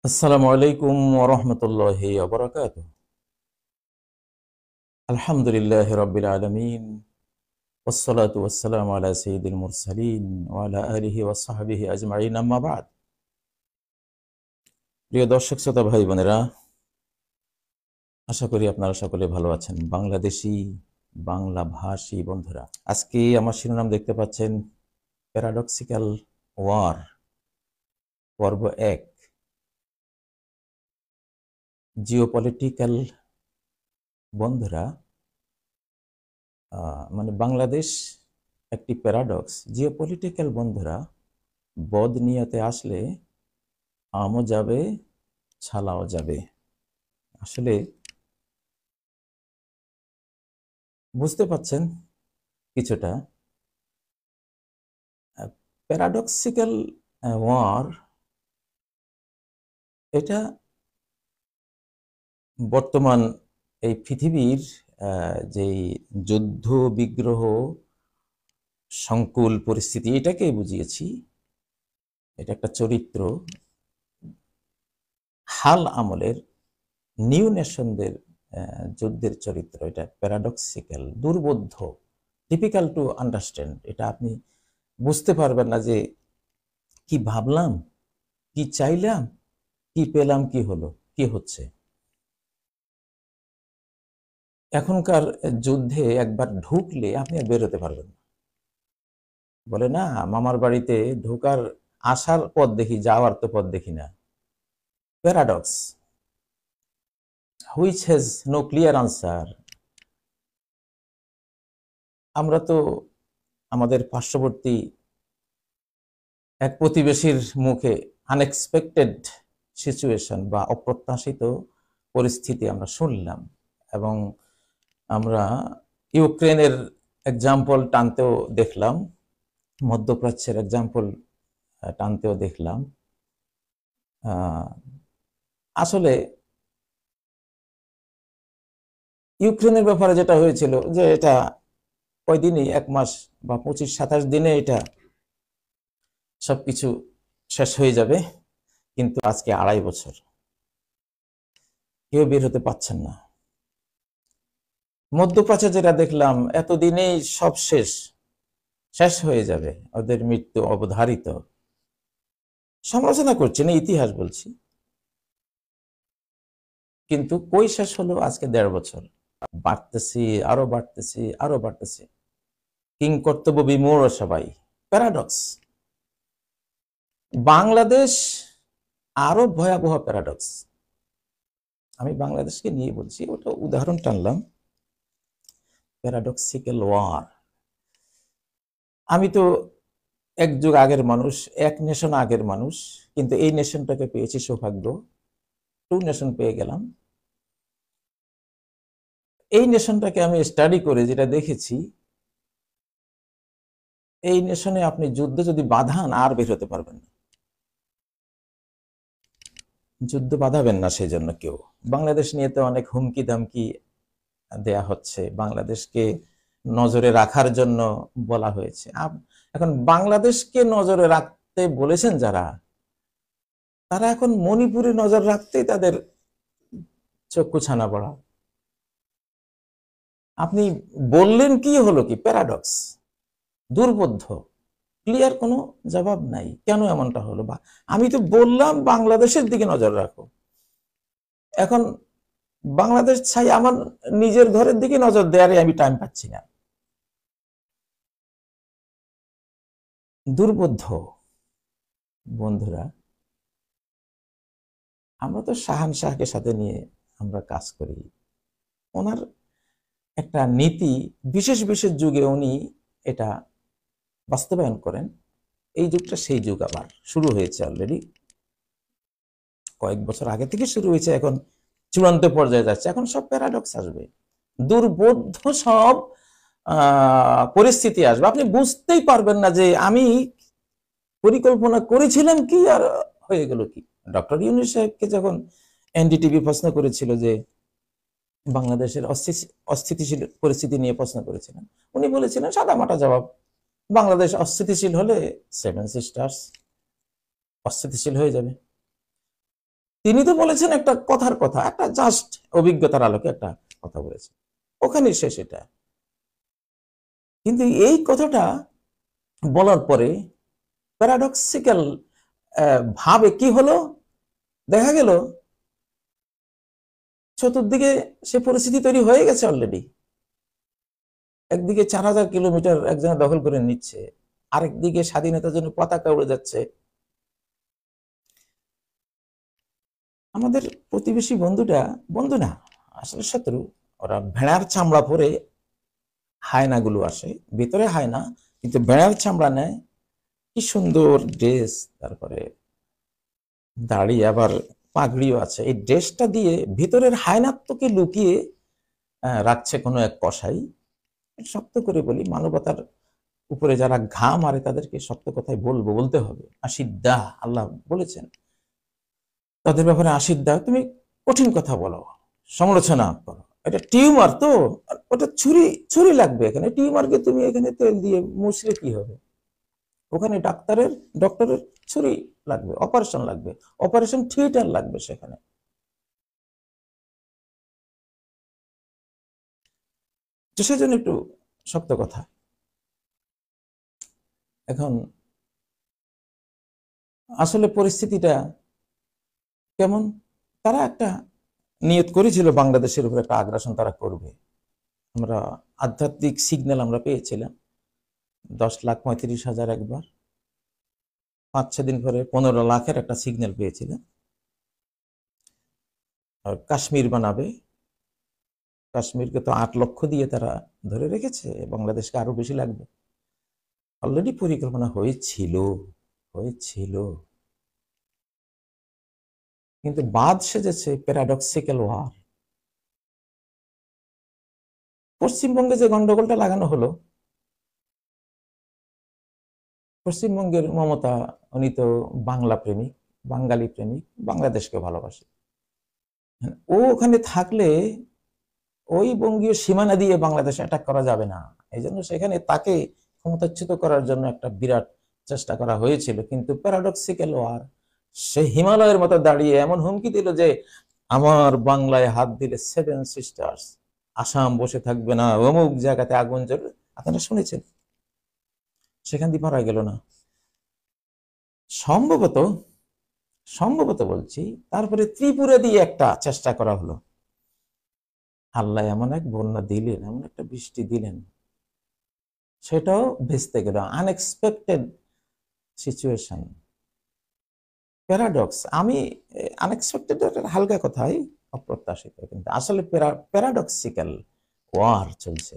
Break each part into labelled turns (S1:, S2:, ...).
S1: আসসালামু আলাইকুম ওয়া রাহমাতুল্লাহি ওয়া বারাকাতুহু। আলহামদুলিল্লাহি রাব্বিল আলামিন ওয়াসসালাতু ওয়াসসালামু আলা সাইয়্যিদিল মুরসালিন ওয়া আলা আলিহি ওয়া সাহবিহি আজমাইন, আম্মা বা'দ। প্রিয় দর্শক শ্রোতা ভাই বোনেরা, আশা করি আপনারা সকলে ভালো আছেন। বাংলাদেশি বাংলা ভাষী বন্ধুরা, আজকে আমার শিরোনাম দেখতে পাচ্ছেন, প্যারাডক্সিক্যাল ওয়ার, পর্ব 1, জিওপলিটিক্যাল। বন্ধুরা, মানে বাংলাদেশ একটি প্যারাডক্স। জিওপলিটিক্যাল বন্ধুরা, বদ নিয়তে আসলে আমও যাবে, ছালাও যাবে। আসলে বুঝতে পাচ্ছেন কিছুটা। প্যারাডক্সিক্যাল ওয়ার, এটা বর্তমান এই পৃথিবীর যেই যুদ্ধ বিগ্রহ সংকুল পরিস্থিতি, এটাকে বুঝিয়েছি। এটা একটা চরিত্র, হাল আমলের নিউ নেশনদের যুদ্ধের চরিত্র। এটা প্যারাডক্সিক্যাল, দুর্বোধ্য, ডিফিকাল্ট টু আন্ডারস্ট্যান্ড। এটা আপনি বুঝতে পারবেন না যে কি ভাবলাম, কি চাইলাম, কি পেলাম, কি হলো, কি হচ্ছে। এখনকার যুদ্ধে একবার ঢুকলে আপনি আর বেরোতে পারবেন না। বলে না, মামার বাড়িতে ঢোকার আসার পথ দেখি, যাওয়ার তো পথ দেখি না। Paradox, which has no clear answer. আমরা তো আমাদের পার্শ্ববর্তী এক প্রতিবেশীর মুখে আনএক্সপেক্টেড সিচুয়েশন বা অপ্রত্যাশিত পরিস্থিতি আমরা শুনলাম, এবং আমরা ইউক্রেনের এক্সাম্পল টানতেও দেখলাম, মধ্যপ্রাচ্যের এক্সাম্পল টানতেও দেখলাম। আসলে ইউক্রেনের ব্যাপারে যেটা হয়েছিল, যে এটা কয়দিনই, 1 মাস বা 25-27 দিনে এটা সবকিছু শেষ হয়ে যাবে, কিন্তু আজকে 2.5 বছর কেউ বের হতে পারছেন না। মধ্যপ্রাচ্যে যেটা দেখলাম, এতদিনেই সব শেষ শেষ হয়ে যাবে, ওদের মৃত্যু অবধারিত। সমালোচনা করছি না, ইতিহাস বলছি। কিন্তু কই শেষ হলো? আজকে 1.5 বছর। বাড়তেছি, আরো বাড়তেছি, আরো বাড়তেছি। কিং কর্তব্য বিমূঢ় সবাই। প্যারাডক্স। বাংলাদেশ আরো ভয়াবহ প্যারাডক্স। আমি বাংলাদেশকে নিয়ে বলছি, ওটা উদাহরণ টানলাম। Paradoxical war. আমি তো এক যুগ আগের মানুষ, এক নেশন আগের মানুষ, কিন্তু এই নেশনটাকে পেয়েছি সৌভাগ্য, 2 নেশন পেয়ে গেলাম। এই নেশনটাকে আমি স্টাডি করে যেটা দেখেছি, এই নেশনে আপনি যুদ্ধ যদি বাঁধান, আর বের হতে পারবেন না। যুদ্ধ বাঁধাবেন না সেই জন্য কেউ। বাংলাদেশ নিয়ে তো অনেক হুমকি দামকি দেয়া হচ্ছে, বাংলাদেশকে নজরে রাখার জন্য বলা হয়েছে। এখন বাংলাদেশকে নজরে রাখতে বলেছেন যারা, তারা এখন মণিপুরে নজর রাখতেই তাদের চক্ষু ছানা পড়া। আপনি বললেন কি হলো কি? প্যারাডক্স, দুর্বোধ্য, ক্লিয়ার কোনো জবাব নাই। কেন এমনটা হলো? বা আমি তো বললাম বাংলাদেশের দিকে নজর রাখো, এখন বাংলাদেশ চাই আমার নিজের ঘরের দিকে নজর দেয়ারে আমি টাইম পাচ্ছি না। দুর্বোধ্য। বন্ধুরা, আমরা তো শাহানশাহকে সাথে নিয়ে আমরা কাজ করি। ওনার একটা নীতি, বিশেষ বিশেষ যুগে উনি এটা বাস্তবায়ন করেন। এই যুগটা সেই যুগ আবার শুরু হয়েছে, অলরেডি কয়েক বছর আগে থেকে শুরু হয়েছে, এখন চূড়ান্ত পর্যায়ে যাচ্ছে। এখন সব প্যারাডক্স আসবে, দুর্বোধ্য সব পরিস্থিতি আসবে। আপনি বুঝতেই পারবেন না যে আমি পরিকল্পনা করেছিলাম কি আর হয়ে গেল কি। ডক্টর ইউনূস সাহেবকে যখন এনডিটিভি প্রশ্ন করেছিল যে বাংলাদেশের অস্থিতিশীল পরিস্থিতি নিয়ে প্রশ্ন করেছিলেন, উনি বলেছিলেন সাদামাটা জবাব, বাংলাদেশ অস্থিতিশীল হলে 7 সিস্টার্স অস্থিতিশীল হয়ে যাবে। তিনি তো বলেছেন একটা কথার কথা, একটা জাস্ট অভিজ্ঞতার আলোকে একটা কথা বলেছেন, ওখানে শেষ এটা। কিন্তু এই কথাটা বলার পরে প্যারাডক্সিক্যাল ভাবে কি হলো, দেখা গেল চতুর্দিকে সে পরিস্থিতি তৈরি হয়ে গেছে অলরেডি। একদিকে 4000 কিলোমিটার একজনে দখল করে নিচ্ছে, আরেকদিকে স্বাধীনতার জন্য পতাকা উড়ে যাচ্ছে। আমাদের প্রতিবেশী বন্ধুটা, বন্ধু না আসলে শত্রু, ওরা ভেড়ার চামড়া পরে হায়নাগুলো আসে, ভিতরে হায়না কিন্তু ভেড়ার চামড়া নেয়, কি সুন্দর ড্রেস, তারপরে দাড়ি, আবার পাগড়িও আছে। এই ড্রেসটা দিয়ে ভিতরের হায়নাত্মকে লুকিয়ে রাখছে কোনো এক কসাই। শক্ত করে বলি, মানবতার উপরে যারা ঘা মারে তাদেরকে সত্য কথাই বলতে হবে। আশিদ্দা, আল্লাহ বলেছেন তাদের ব্যাপারে আশিদ্দা, তুমি কঠিন কথা বলো, সমালোচনা করো, এটা টিউমার তো, ওটা ছুরি ছুরি লাগবে এখানে, টিউমারকে তুমি এখানে তেল দিয়ে মুছলে কি হবে, ওখানে ডক্টরের ছুরি লাগবে, অপারেশন লাগবে, অপারেশন থিয়েটার লাগবে সেখানে। তো সেজন্য একটু শক্ত কথা। এখন আসলে পরিস্থিতিটা কেমন, তারা একটা নিয়ত করেছিল বাংলাদেশের উপর একটা আগ্রাসন তারা করবে। আমরা আধ্যাত্মিক সিগন্যাল আমরা পেয়েছিলাম, 10,35,000 একবার, 5-6 দিন পরে 15 লাখের একটা সিগন্যাল পেয়েছিলাম। আর কাশ্মীর বানাবে, কাশ্মীরকে তো 8 লক্ষ দিয়ে তারা ধরে রেখেছে, বাংলাদেশকে আরো বেশি লাগবে, অলরেডি পরিকল্পনা হয়েছিল। কিন্তু বাদ সেজেছে প্যারাডক্সিক্যাল ওয়ার। পশ্চিমবঙ্গে যে গন্ডগোলটা লাগানো হলো, পশ্চিমবঙ্গের মমতা, উনি তো বাংলা প্রেমিক, বাঙালি প্রেমিক, বাংলাদেশকে ভালোবাসে। ও ওখানে থাকলে ওই বঙ্গীয় সীমানা দিয়ে বাংলাদেশ অ্যাটাক করা যাবে না, এই জন্য সেখানে তাকে ক্ষমতাচ্যুত করার জন্য একটা বিরাট চেষ্টা করা হয়েছিল। কিন্তু প্যারাডক্সিক্যাল ওয়ার, সে হিমালয়ের মতো দাঁড়িয়ে এমন হুমকি দিল যে আমার বাংলায় হাত দিলে 7 সিস্টার্স, আসাম বসে থাকবে না, অমুক জায়গাতে আগুন জ্বলবে, আপনারা শুনেছেন, সেখান দিয়ে পারা গেল না। সম্ভবত সম্ভবত বলছি, তারপরে ত্রিপুরা দিয়ে একটা চেষ্টা করা হলো, আল্লাহ এমন এক বন্যা দিলেন, এমন একটা বৃষ্টি দিলেন, সেটাও ভেস্তে গেল। Unexpected situation, paradox. আমি আনএক্সপেক্টেড হালকা কথাই, অপ্রত্যাশিত, কিন্তু আসলে প্যারাডক্সিক্যাল ওয়ার চলছে।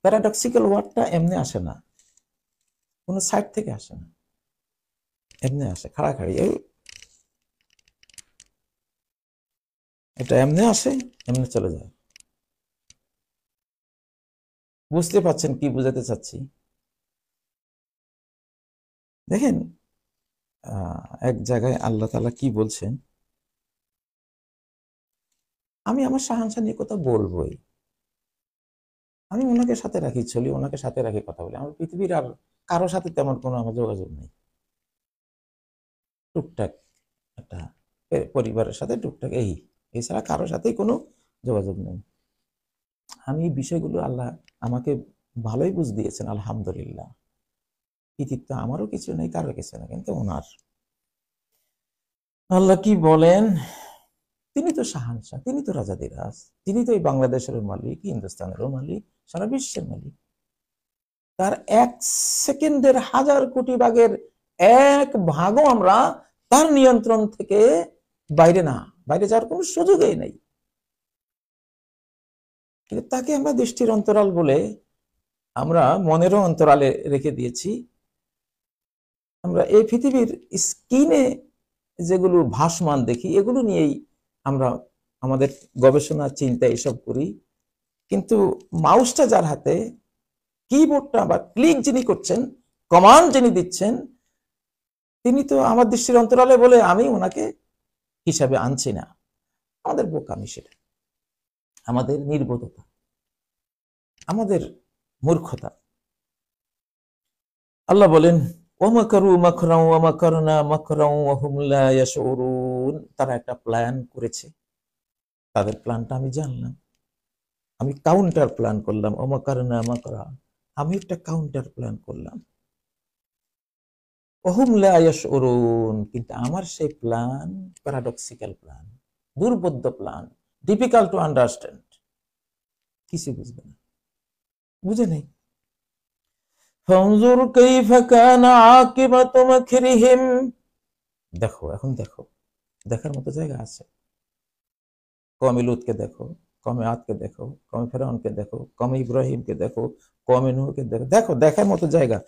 S1: প্যারাডক্সিক্যাল ওয়ারটা এমনি আসে না, কোনো সাইড থেকে আসে না, এমনি আসে খাড়াখাড়ি, এটা এমনি আসে, এমনি চলে যায়। বুঝতে পারছেন কি বুঝাতে চাচ্ছি? দেখেন, এক জায়গায় আল্লাহ তাআলা কি বলছেন, আমি আমার শাহানশাহ নিয়ে কথা বলবোই, আমি ওনাকে সাথে রাখি, চলি ওনাকে সাথে রাখি, কথা বলি, আমার পৃথিবীর আর কারো সাথে তেমন কোনো আমার যোগাযোগ নেই। টুকটাক একটা পরিবারের সাথে টুকটাক, এছাড়া কারোর সাথেই কোনো যোগাযোগ নেই। আমি এই বিষয়গুলো আল্লাহ আমাকে ভালোই বুঝ দিয়েছেন, আলহামদুলিল্লাহ। কৃতিত্ব আমারও কিছু নেই, কারো কিছু নেই, কিন্তু ওনার। আল্লাহ কি বলেন, তিনি তো শাহানশাহ, তিনি তো রাজাদিরাজ, তিনি তো এই বাংলাদেশের মালিক, হিন্দুস্তানেরও মালিক, সারা বিশ্বের মালিক। তার 1 সেকেন্ডের 1000 কোটি ভাগের 1 ভাগও আমরা তার নিয়ন্ত্রণ থেকে বাইরে বাইরে যাওয়ার কোনো সুযোগই নেই। কিন্তু তাকে আমরা দৃষ্টির অন্তরাল বলে আমরা মনেরও অন্তরালে রেখে দিয়েছি। আমরা এই পৃথিবীর স্ক্রিনে যেগুলো ভাসমান দেখি, এগুলো নিয়েই আমরা আমাদের গবেষণা, চিন্তা এসব করি। কিন্তু মাউসটা যার হাতে, কিবোর্ডটা বা ক্লিক যিনি করছেন, কমান্ড যিনি দিচ্ছেন, তিনি তো আমার দৃষ্টির অন্তরালে বলে আমি ওনাকে হিসাবে আনছি না। আমাদের বোকামি সেটা, আমাদের নির্বোধতা, আমাদের মূর্খতা। আল্লাহ বলেন, ওয়ামাকারু মাকরাও ওয়া মাকারনা মাকরাও ওয়া হুম লা ইয়াশউরুন। তারা একটা প্ল্যান করেছে, তাদের প্ল্যানটা আমি জানলাম, আমি কাউন্টার প্ল্যান করলাম। ওমাকারনা মাকরা, আমি একটা কাউন্টার প্ল্যান করলাম। ওহুম লা ইয়াশউরুন, কিন্তু আমার সেই প্ল্যান প্যারাডক্সিক্যাল প্ল্যান, দুর্বোধ্য প্ল্যান, ডিফিকাল্ট টু আন্ডারস্ট্যান্ড। কিছু বুঝবে না, বুঝে নেই। ফানজুর কাইফা কানা আকিবাতু মাকরিহিম। দেখো, এখন দেখো, দেখার মতো জায়গা আছে। কওমে লূতকে দেখো, কওমে আদকে দেখো, কওমে ফিরআউনকে দেখো, কওমে ইব্রাহিমকে দেখো, কওমে নূহকে দেখো, দেখো দেখার মতো জায়গা।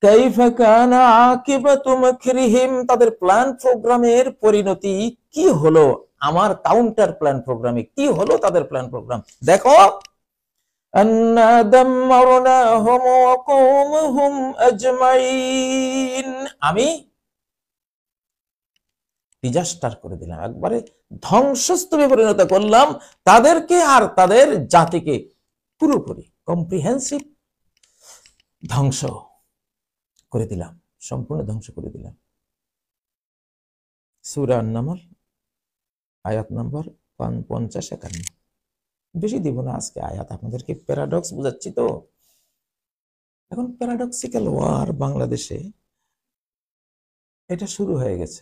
S1: কাইফা কানা আকিবাতু মাকরিহিম, তাদের প্ল্যান প্রোগ্রামের পরিণতি কি হলো, আমার কাউন্টার প্ল্যান প্রোগ্রামে কি হলো তাদের প্ল্যান প্রোগ্রাম দেখো। আন্না দাম্মারনাহুম ওয়া কওমহুম আজমাইন, আমি ডিজাস্টার করে দিলাম, একবারে ধ্বংসস্তূপে পরিণত করলাম তাদেরকে আর তাদের জাতিকে, পুরোপুরি কম্প্রিহেন্সিভ ধ্বংস করে দিলাম, সম্পূর্ণ ধ্বংস করে দিলাম। সূরা আন-নামল আয়াত নম্বর 50-51। বেশি দিব না আজকে আয়াত, আপনাদেরকে প্যারাডক্স বুঝাচ্ছি তো। এখন প্যারাডক্সিক্যাল ওয়ার বাংলাদেশে এটা শুরু হয়ে গেছে,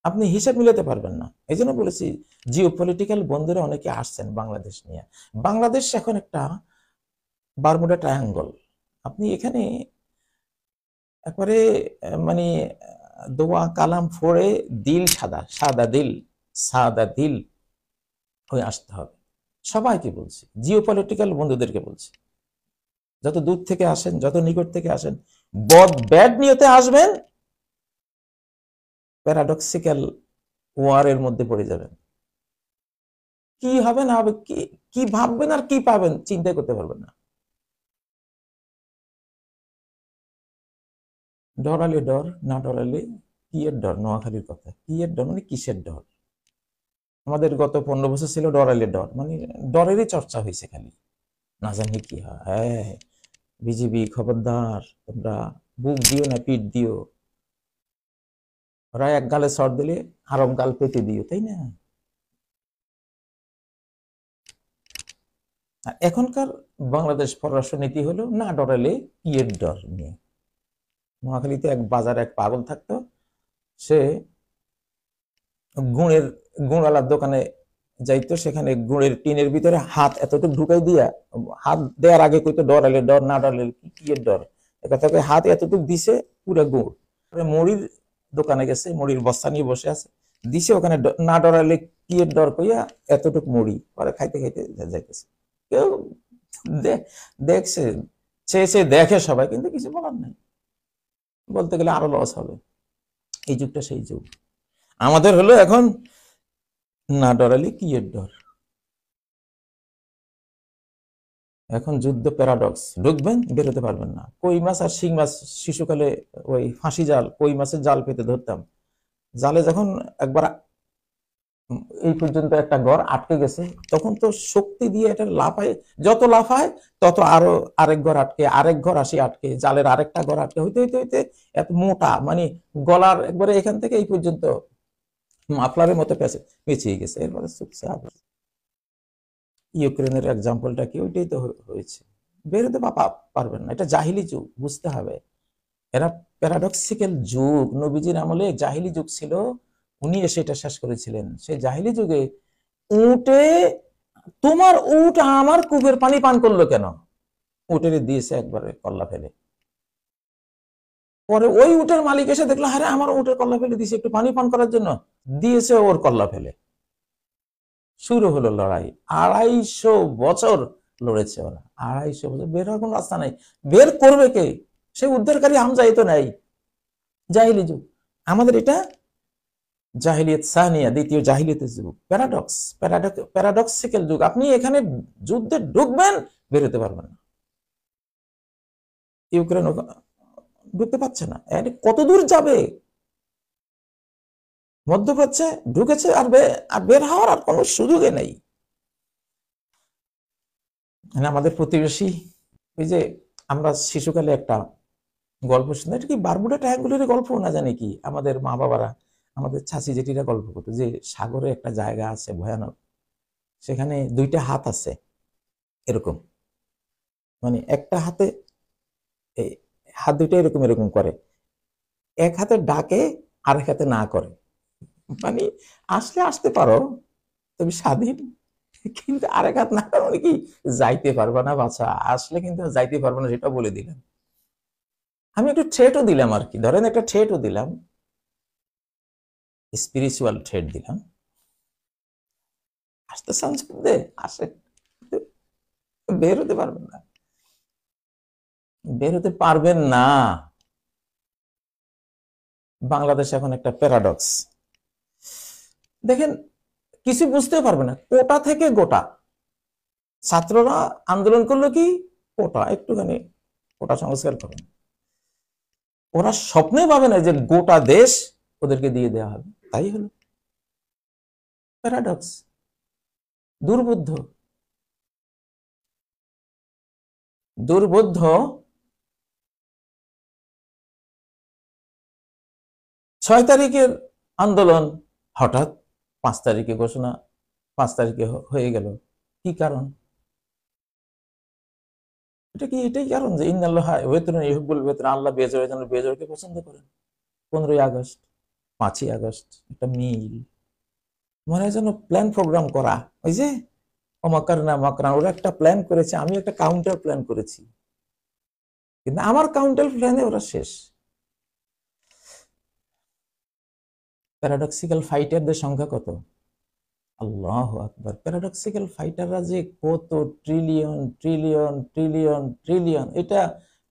S1: আপনি হিসাব মিলাতে পারবেন না। এই জন্য বলেছি জিও পলিটিক্যাল বন্ধুরা অনেকে আসছেন বাংলাদেশ নিয়ে। বাংলাদেশ এখন একটা বারমুডা ট্রায়াঙ্গল। আপনি এখানে একবারে মানে দোয়া কালাম ফোড়ে দিল সাদা, সাদা দিল, সাদা দিল হয়ে আসতে হবে। সবাইকে বলছি, জিও পলিটিক্যাল বন্ধুদেরকে বলছি, যত দূর থেকে আসেন, যত নিকট থেকে আসেন, ব্যাড নিয়তে আসবেন, প্যারাডক্সিক্যাল ওয়ারের মধ্যে পড়ে যাবেন। কি হবে না হবে, কি ভাববেন আর কি পাবেন চিন্তা করতে পারবেন না। ডরালে ডর, না ডরালে কি এর ডর। নোয়াখালীর কথা, কি এর ডর মানে কিসের ডর। আমাদের গত 15 বছর ছিল ডরালে ডর, মানে ডরেরই চর্চা হয়েছে খালি, না জানি কি হয়। হ্যাঁ, বিজিবি খবরদার, তোমরা বুক দিও না পিঠ দিও, ওরা এক গালে চড় দিলে আরব গাল পেতে দিও, তাই না? এখনকার বাংলাদেশ পররাষ্ট্র নীতি হলো না ডরালে কি এর ডর নিয়ে। নোয়াখালীতে এক বাজারে এক পাগল থাকতো, সে গুড়ওয়ালার দোকানে যাইতো, সেখানে গুড়ের টিনের ভিতরে হাত এতটুকু ঢুকাই দিয়া, হাত দেওয়ার আগে কইতো ডরালে ডর, না ডরালে কি এর ডর। একথা হাত এতটুকু দিছে পুরো গুড়। মুড়ির দোকানে গেছে, মুড়ির বস্তা নিয়ে বসে আছে, দিছে ওখানে না ডরালে কি এর ডর কইয়া এতটুকু মুড়ি পরে খাইতে খাইতে যাইতেছে। কেউ দেখছে, সে দেখে সবাই, কিন্তু কিছু বলার নাই, বলতে গেলে আরো লস হবে। এই যুগটা সেই যুগ। আমাদের হলো এখন না ডরালে কি এর ডর। এখন যুদ্ধ প্যারাডক্স, ঢুকবেন বেরোতে পারবেন না। কই মাছ আর শিং মাছ শিশুকালে ওই ফাঁসি জাল, কই মাছের জাল পেতে ধরতাম, জালে যখন একবার এই পর্যন্ত একটা ঘর আটকে গেছে, তখন তো শক্তি দিয়ে এটা লাফায়, যত লাফায় তত আরো আরেক ঘর আটকে, আরেক ঘর আসি আটকে, জালের আরেকটা ঘর আটকে, হইতে হইতে হইতে এত মোটা, মানে গলার একবারে এখান থেকে এই পর্যন্ত মাফলারের মতো পেঁচিয়ে গেছে। এরপরে চুপচাপ। ইউক্রেনের এক্সাম্পলটা কি, ওইটাই তো হয়েছে। বেরোতে পারবেন না, এটা জাহিলি যুগ, বুঝতে হবে। এরা প্যারাডক্সিক্যাল যুগ, নবীজির আমলে জাহিলি যুগ ছিল, উনি এসে এটা শেষ করেছিলেন। সেই জাহিলি যুগে উটে, তোমার উট আমার কূপের পানি পান করলো কেন, উটের দিয়েছে একবারে কল্লা ফেলে। পরে ওই উটের মালিক এসে দেখলো, হ্যাঁ আমার উটের কল্লা ফেলে দিয়েছে একটু পানি পান করার জন্য, দিয়েছে ওর কল্লা ফেলে। শুরু হলো লড়াই। 250 বছর লড়েছে ওরা, 250 বছর। বের হওয়ার কোনো রাস্তা নাই, বের করবে কে? সে উদ্ধারকারী হামজাই তো নাই। জাহিলি যুগ। আমাদের এটা জাহিলিয়াত সানিয়া, দ্বিতীয় জাহিলিয়াতের যুগ, প্যারাডক্সিক্যাল যুগ। আপনি এখানে যুদ্ধে ঢুকবেন, বেরোতে পারবেন না। ইউক্রেন ঢুকতে পারছে না, কত দূর যাবে? মধ্যপ্রাচ্যে ঢুকেছে, আর বের হওয়ার আর কোনো সুযোগে নেই। আমাদের প্রতিবেশী, ওই যে আমরা শিশুকালে একটা গল্প শুনে, এটা কি বারমুডা ট্রায়াঙ্গুলের গল্প না জানি কি, আমাদের মা বাবারা, আমাদের চাচি জেঠিরা গল্প করতো যে সাগরে একটা জায়গা আছে ভয়ানক, সেখানে দুইটা হাত আছে এরকম, মানে একটা হাতে এই হাত দুইটা এরকম এরকম করে, এক হাতে ডাকে আরেক হাতে না করে, মানে আসলে আসতে পারো তুমি স্বাধীন, কিন্তু আরেক হাত না করে মানে কি যাইতে পারবা না বাছা, আসলে কিন্তু যাইতে পারবো না, সেটা বলে দিলাম। আমি একটু থ্রেটও দিলাম আর কি, ধরেন একটা থ্রেটও দিলাম, স্পিরিচুয়াল থ্রেট দিলাম, আসতে চান্স দে, আসে, বের হতে পারবেন না, বের হতে পারবেন না। বাংলাদেশ এখন একটা প্যারাডক্স, দেখেন কিছু বুঝতে পারবে না, কোটা থেকে গোটা, ছাত্ররা আন্দোলন করলো কি, কোটা একটুখানি, কোটা সংস্কার করেন, ওরা স্বপ্নে পাবে না যে গোটা দেশ ওদেরকে দিয়ে দেওয়া হবে, তাই হলো প্যারাডক্স, দুর্বোধ্য, দুর্বোধ্য। 6 তারিখের আন্দোলন হঠাৎ 5 তারিখে ঘোষণা, 5 তারিখে হয়ে গেল, কি কারণ? এটা কি এটাই কারণ যে ইন্নাল্লাহ ওয়াতুন ইউহিব্বুল ওয়াতুন, আল্লাহ বেজোড় যেন বেজোড়কে পছন্দ করেন? 15ই আগস্ট, 5ই আগস্ট, একটা মিল, মনে হয় যেন প্ল্যান প্রোগ্রাম করা, ওই যে অমাকারনা মাকরান, ওরা একটা প্ল্যান করেছে, আমি একটা কাউন্টার প্ল্যান করেছি, কিন্তু আমার কাউন্টার প্ল্যানে ওরা শেষ। প্যারাডক্সিক্যাল ফাইটারদের সংখ্যা কত? আল্লাহু আকবার, প্যারাডক্সিক্যাল ফাইটাররা যে কত ট্রিলিয়ন ট্রিলিয়ন ট্রিলিয়ন ট্রিলিয়ন, এটা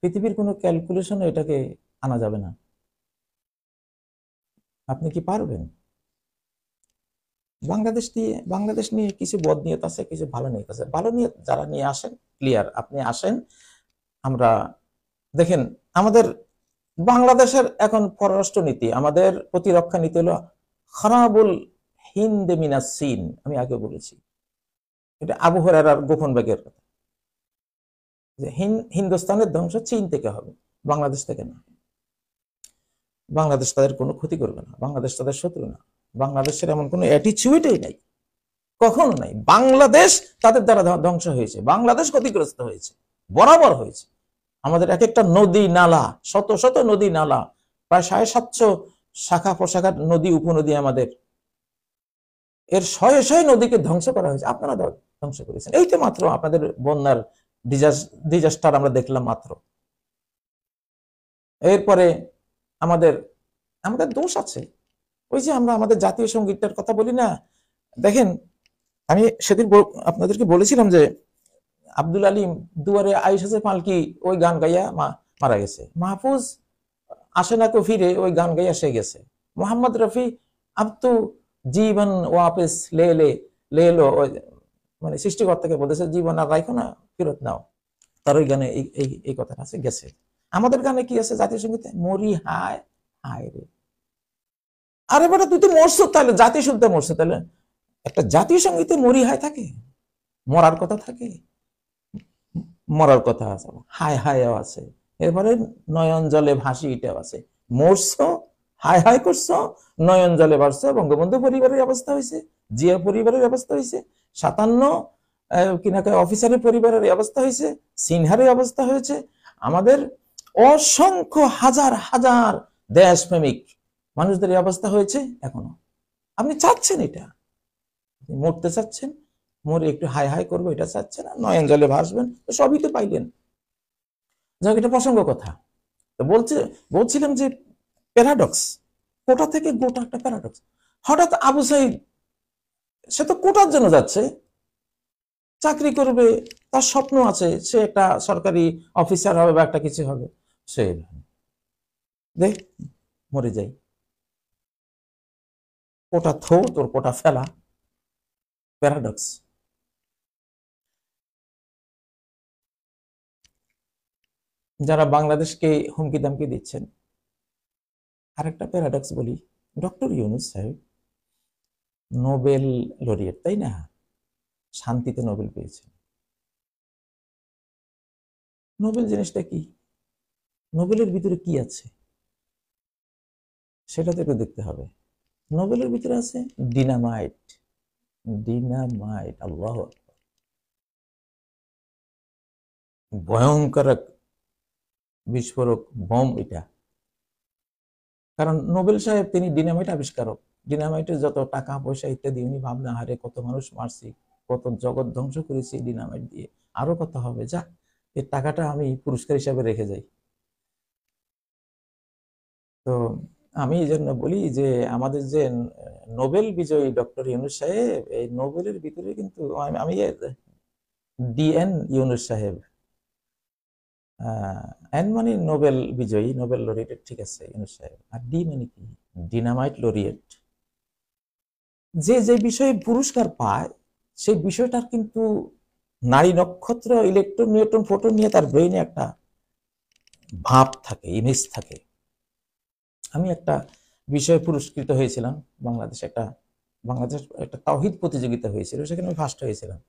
S1: পৃথিবীর কোনো ক্যালকুলেশনে এটাকে আনা যাবে না। আপনি কি পারবেন? বাংলাদেশ নিয়ে কিছু বদ নিয়ত আছে, কিছু ভালো নিয়ত আছে, ভালো নিয়ত যারা নিয়ে আসেন ক্লিয়ার, আপনি আসেন। আমরা দেখেন, আমাদের বাংলাদেশের এখন পররাষ্ট্র নীতি, আমাদের প্রতিরক্ষা নীতি হলো খারাবুল হিন্দ মিনাস চীন, আমি আগে বলেছি, এটা আবু হুরায়রার গোপন ব্যাগের কথা, যে হিন্দুস্তানের ধ্বংস চীন থেকে হবে, বাংলাদেশ থেকে না। বাংলাদেশ তাদের কোনো ক্ষতি করবে না, বাংলাদেশ তাদের শত্রু না, বাংলাদেশের এমন কোনো অ্যাটিচিউডই নাই, কখনো নাই। বাংলাদেশ তাদের দ্বারা ধ্বংস হয়েছে, বাংলাদেশ ক্ষতিগ্রস্ত হয়েছে, বরাবর হয়েছে। আমাদের এক একটা নদী নালা, শত শত নদী নালা, প্রায় 750 শাখা প্রশাখা নদী উপনদী আমাদের, এর শয়ে শয়ে নদীকে ধ্বংস করা হয়েছে, আপনারা ধ্বংস করেছেন। এই তো মাত্র আপনাদের বন্যার ডিজাস্টার আমরা দেখলাম মাত্র। এরপরে আমাদের আমাদের দোষ আছে, ওই যে আমরা আমাদের জাতীয় সঙ্গীতটার কথা বলি না, দেখেন আমি সেদিন আপনাদেরকে বলেছিলাম যে আব্দুল আলিম দুয়ারে আইসা পালকি ওই গান গাইয়া মারা গেছে, মাহফুজ আসে না কো ফিরে ওই গান গাইয়া সে গেছে, মোহাম্মদ রফি আব তো জীবন ওয়াপেস লে লে লে লো, মানে সৃষ্টিকর্তাকে বলতেছে জীবন আর রাখো না, ফেরত নাও, তার ওই গানে এই কথাটা আছে, গেছে। আমাদের গানে কি আছে জাতীয় সঙ্গীতে? মরি হায় হায় রে, আরে বেটা তুই তো মরছো, তাহলে জাতীয় শুনতে মরছো, তাহলে একটা জাতীয় সঙ্গীতে মরি হায় থাকে, মরার কথা থাকে, মরার কথা আছে, হায় হায়ও আছে, এরপরে নয়ন জলে ভাসি এটাও আছে, মরছো হায় হায় করছো, নয়ন জলে ভাসছো, বঙ্গবন্ধু পরিবারের অবস্থা হয়েছে, জিয়া পরিবারের অবস্থা হয়েছে, 57 কিনাকে অফিসারের পরিবারের অবস্থা হয়েছে, সিনহারের অবস্থা হয়েছে, আমাদের অসংখ্য হাজার হাজার দেশপ্রেমিক মানুষদের অবস্থা হয়েছে এখনো। আপনি চাচ্ছেন এটা, মরতে চাচ্ছেন, মরে একটু হাই হাই করবো এটা চাচ্ছেন না, নয়ন জলে ভাসবেন, সবই তো পাইলেন। যাক, এটা প্রসঙ্গ কথা। তো বলছিলাম যে প্যারাডক্স, কোটা থেকে গোটা একটা প্যারাডক্স। হঠাৎ আবু সাইদ, সে তো কোটার জন্য যাচ্ছে, চাকরি করবে, তার স্বপ্ন আছে, সে একটা সরকারি অফিসার হবে বা একটা কিছু হবে, সে দেখ মরে যাই, কোটা থো তোর কোটা ফেলা, প্যারাডক্স। যারা বাংলাদেশকে হুমকি দামকি দিচ্ছেন, আরেকটা প্যারাডক্স বলি, ডক্টর ইউনূস সাহেব নোবেল লরিয়েট, তাই না? শান্তিতে নোবেল পেয়েছেন। নোবেল জিনিসটা কি? নোবেলের ভিতরে কি আছে সেটা তো একটু দেখতে হবে। নোবেলের ভিতরে আছে ডিনামাইট। ডিনামাইট, আল্লাহ, ভয়ঙ্কর এক বিস্ফোরক বোম এটা। কারণ নোবেল সাহেব তিনি ডিনামাইট আবিষ্কারক। ডিনামাইটের যত টাকা পয়সা ইত্যাদি উনি ভাবনা, হারে কত মানুষ মারছি, কত জগৎ ধ্বংস করেছি ডিনামাইট দিয়ে, আরো কত হবে, যা এর টাকাটা আমি পুরস্কার হিসাবে রেখে যাই। তো আমি এই জন্য বলি যে আমাদের যে নোবেল বিজয়ী ডক্টর ইউনূস সাহেব, এই নোবেলের ভিতরে কিন্তু আমি ডিএন ইউনূস সাহেব, এন মানে নোবেল বিজয়ী, নোবেল লরিয়েট, ঠিক আছে ইউনূস সাহেব, আর ডি মানে কি, ডিনামাইট লরিয়েট। যে যে বিষয়ে পুরস্কার পায় সেই বিষয়টার কিন্তু নারী নক্ষত্র, ইলেকট্রন, নিউট্রন, ফোটন নিয়ে তার ব্রেইনে একটা ভাব থাকে, ইমেজ থাকে। আমি একটা বিষয়ে পুরস্কৃত হয়েছিলাম বাংলাদেশ একটা তাওহীদ প্রতিযোগিতা হয়েছিল, সেখানে আমি ফার্স্ট হয়েছিলাম।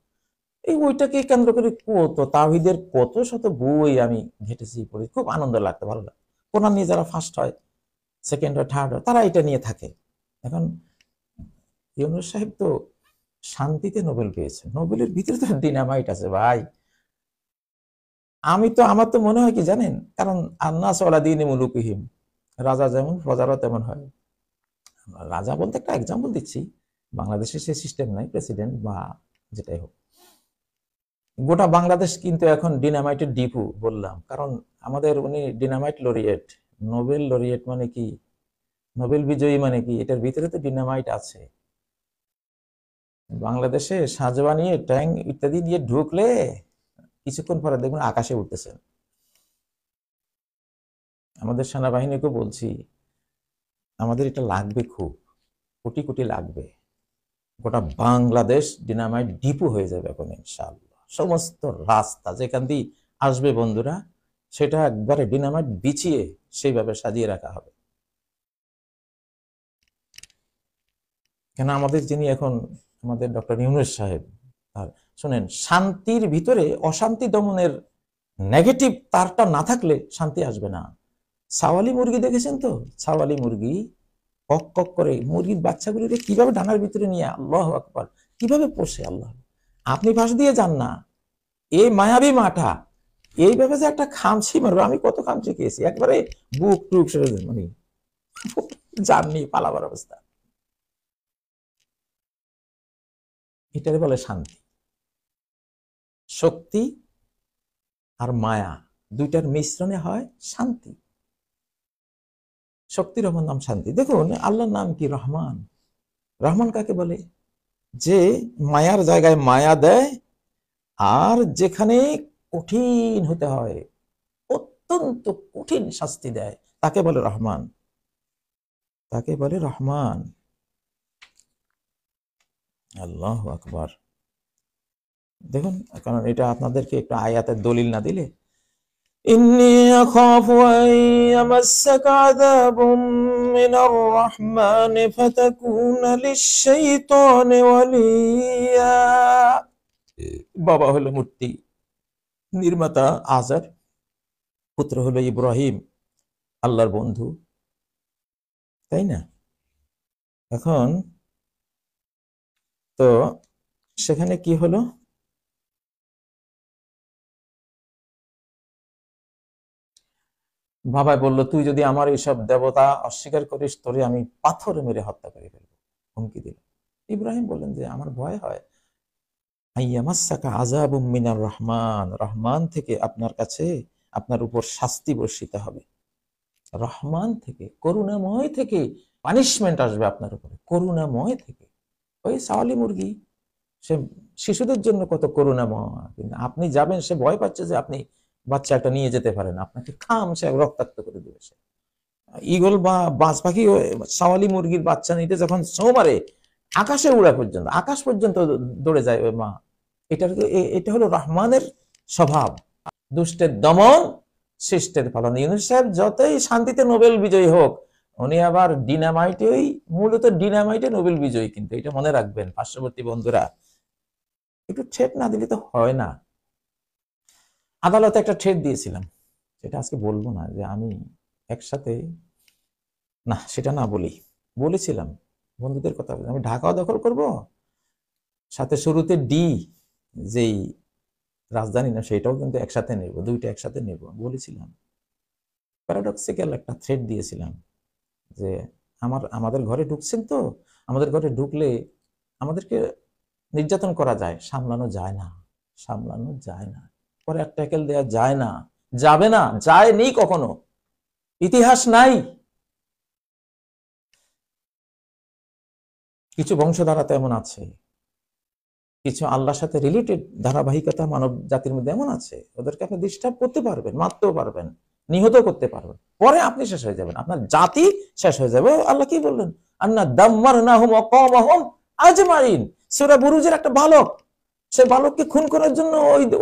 S1: এই বইটাকে কেন্দ্র করে কত তাওহীদের কত শত বই আমি ঘেটেছি, পড়ি, খুব আনন্দ লাগতো, ভালো লাগতো। কোরআন নিয়ে যারা ফার্স্ট হয়, সেকেন্ড হয়, থার্ড হয়, তারা এটা নিয়ে থাকে। এখন ইউনূস সাহেব তো শান্তিতে নোবেল পেয়েছেন, নোবেলের ভিতরে তো ডিনামাইট আছে ভাই। আমার তো মনে হয় কি জানেন, কারণ আন্নাস আলা দীনি মুলুকিহিম, রাজা যেমন প্রজারা তেমন হয়। রাজা বলতে একটা এক্সাম্পল দিচ্ছি, বাংলাদেশে সে সিস্টেম নাই, প্রেসিডেন্ট বা যেটাই হোক। গোটা বাংলাদেশ কিন্তু এখন ডিনামাইটের ডিপু বললাম, কারণ আমাদের উনি ডিনামাইট লরিয়েট। নোবেল লরিয়েট মানে কি, নোবেল বিজয়ী মানে কি, এটার ভিতরে তো ডিনামাইট আছে। বাংলাদেশে সাজোয়া নিয়ে, ট্যাঙ্ক ইত্যাদি নিয়ে ঢুকলে কিছুক্ষণ পরে দেখবেন আকাশে উঠতেছে। আমাদের সেনাবাহিনীকে বলছি, আমাদের এটা লাগবে, খুব কোটি কোটি লাগবে। গোটা বাংলাদেশ ডিনামাইট ডিপু হয়ে যাবে এখন ইনশাআল্লাহ। সমস্ত রাস্তা যেখান দিয়ে আসবে বন্ধুরা, সেটা একবারে ডিনামাইট বিছিয়ে সেইভাবে সাজিয়ে রাখা হবে। কেন আমাদের যিনি এখন আমাদের ডক্টর ইউনূস সাহেব, আর শুনেন, শান্তির ভিতরে অশান্তি দমনের নেগেটিভ তারটা না থাকলে শান্তি আসবে না। ছাওয়ালি মুরগি দেখেছেন তো, ছাওয়ালি মুরগি কক কক করে মুরগির বাচ্চাগুলিকে কিভাবে ডানার ভিতরে নিয়ে, আল্লাহু আকবার, কিভাবে পোষে আল্লাহ। আপনি পাশ দিয়ে যান না, এই মায়াবী মাঠা এইভাবে যে একটা খামছি মারবে, আমি কত খামছি খেয়েছি, একবারে বুক টুক সেরে মানে জাননি পালাবার অবস্থা। এটারে বলে শান্তি। শক্তি আর মায়া দুইটার মিশ্রণে হয় শান্তি। শক্তির আমার নাম শান্তি। দেখুন আল্লাহর নাম কি, রহমান। রহমান কাকে বলে? যে মায়ার জায়গায় মায়া দেয়, আর যেখানে কঠিন হতে হয়, অত্যন্ত কঠিন শাস্তি দেয়, তাকে বলে রহমান, তাকে বলে রহমান। আল্লাহু আকবার। দেখুন, কারণ এটা আপনাদেরকে একটু আয়াতের দলিল না দিলে, ইন্নী আখাফু আন ইয়ামাসসাকা আযাবুম মিনার রাহমানি ফাতাকুনা লিশ-শাইতানি ওয়ালিয়া। বাবা হলো মূর্তি, নির্মাতা আজার, পুত্র হলো ইব্রাহিম, আল্লাহর বন্ধু, তাই না? এখন তো সেখানে কি হলো, বাবাই বলল, তুই যদি আমার এইসব দেবতা অস্বীকার করিস, তোরে আমি পাথরে মেরে হত্যা করে ফেলবো, হুমকি দিল। ইব্রাহিম বললেন যে আমার ভয় হয়, আইয়ামাসসাকা আযাবুম মিনার রহমান, রহমান থেকে আপনার কাছে, আপনার উপর শাস্তি বর্ষিত হবে। রহমান থেকে, করুণাময় থেকে পানিশমেন্ট আসবে আপনার উপরে, করুণাময় থেকে। ওই সাওয়ালি মুরগি, সে শিশুদের জন্য কত করুণাময়, কিন্তু আপনি যাবেন, সে ভয় পাচ্ছে যে আপনি বাচ্চা একটা নিয়ে যেতে পারেন, আপনাকে খাম সে রক্তাক্ত করে দেবে। সে ঈগল বা বাজ পাখি সাওয়ালি মুরগির বাচ্চা নিতে যখন ছোঁ মারে, আকাশে উড়া পর্যন্ত, আকাশ পর্যন্ত দৌড়ে যায় ওই মা। এটা হলো রহমানের স্বভাব, দুষ্টের দমন, শিষ্টের পালন। ইউনূস সাহেব যতই শান্তিতে নোবেল বিজয়ী হোক, উনি আবার ডিনামাইটেই, মূলত ডিনামাইটে নোবেল বিজয়ী, কিন্তু এটা মনে রাখবেন পার্শ্ববর্তী বন্ধুরা, একটু ঠেট না দিলে তো হয় না। আদালতে একটা ঠেট দিয়েছিলাম, সেটা আজকে বলবো না যে আমি একসাথে, না সেটা না বলি, বলেছিলাম বন্ধুদের কথা বলে আমি ঢাকাও দখল করব, সাথে শুরুতে ডি যেই রাজধানী না সেটাও কিন্তু একসাথে নেব, দুইটা একসাথে নেব বলেছিলাম। প্যারাডক্সিক্যাল একটা থ্রেড দিয়েছিলাম যে আমাদের ঘরে ঢুকছেন তো, আমাদের ঘরে ঢুকলে আমাদেরকে নির্যাতন করা যায়, সামলানো যায় না, সামলানো যায় না, পরে এক ট্যাকেল দেওয়া যায় না, যাবে না, যায়নি কখনো, ইতিহাস নাই। কিছু বংশধারা তেমন আছে, কিছু আল্লাহর সাথে রিলেটেড ধারাবাহিকতা মানব জাতির মধ্যে এমন আছে, ওদেরকে আপনি ডিস্টার্ব করতে পারবেন, মারতেও পারবেন, নিহত করতে পারবেন, পরে আপনি শেষ হয়ে যাবেন, আপনার জাতি শেষ হয়ে যাবে। আল্লাহ কি বললেন? আন্না দাম্মারনাহুম ওয়া কওমাহুম আজমাইন। সূরা বুরুজের একটা বালক, সে বালককে খুন করার জন্য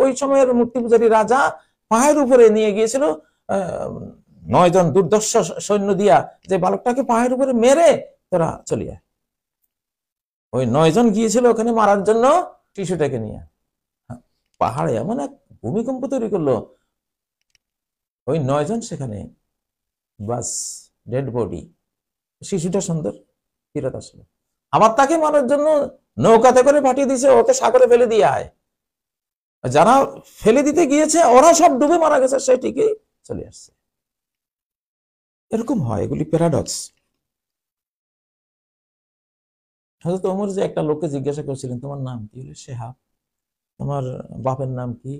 S1: ওই সময়ের মূর্তি পূজারী রাজা পাহাড়ের উপরে নিয়ে গিয়েছিল 9 জন দুর্ধর্ষ সৈন্য দিয়া, যে বালকটাকে পাহাড়ের উপরে মেরে তোরা চলিয়া, ওই 9 জন গিয়েছিল ওখানে মারার জন্য শিশুটাকে নিয়ে। পাহাড়ে এমন এক ভূমিকম্প তৈরি করলো, ওই 9 জন সেখানে বাস ডেড বডি, শিশুটা সুন্দর ফিরত আসলো। আবার তাকে মারার জন্য নৌকাতে করে পাঠিয়ে দিয়েছে, ওকে সাগরে ফেলে দিয়ে আয়। যারা ফেলে দিতে গিয়েছে ওরা সব ডুবে মারা গেছে, সে ঠিকই চলে আসছে। এরকম হয়, এগুলি প্যারাডক্স। হযরত ওমর যে একটা লোককে জিজ্ঞাসা করছিলেন তোমার নাম কি, বলে শেহাব। তোমার বাপের নাম কি?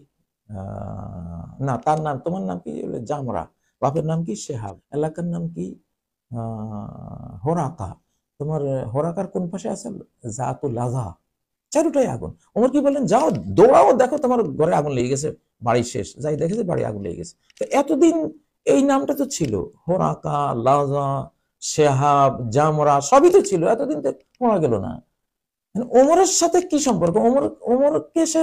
S1: না, তার নাম, তোমার নাম কি? বলে জামরা। বাপের নাম কি? শেহাব। এলাকার নাম কি? হোরাকা। তোমার হোরাকার কোন পাশে আছে? জাতুল লাযা। চারুটাই আগুন। ওমর কি বললেন, যাও দৌড়াও, দেখো তোমার ঘরে আগুন লেগে গেছে, বাড়ি শেষ। যাই দেখেছে বাড়ি আগুন লেগে গেছে। তো এতদিন এই নামটা তো ছিল, হোরাকা, লাযা, শেহাব, জামরা সবই তো ছিল, এতদিন তো পাওয়া গেল না। ওমরের সাথে কি সম্পর্ক? ওমরকে সে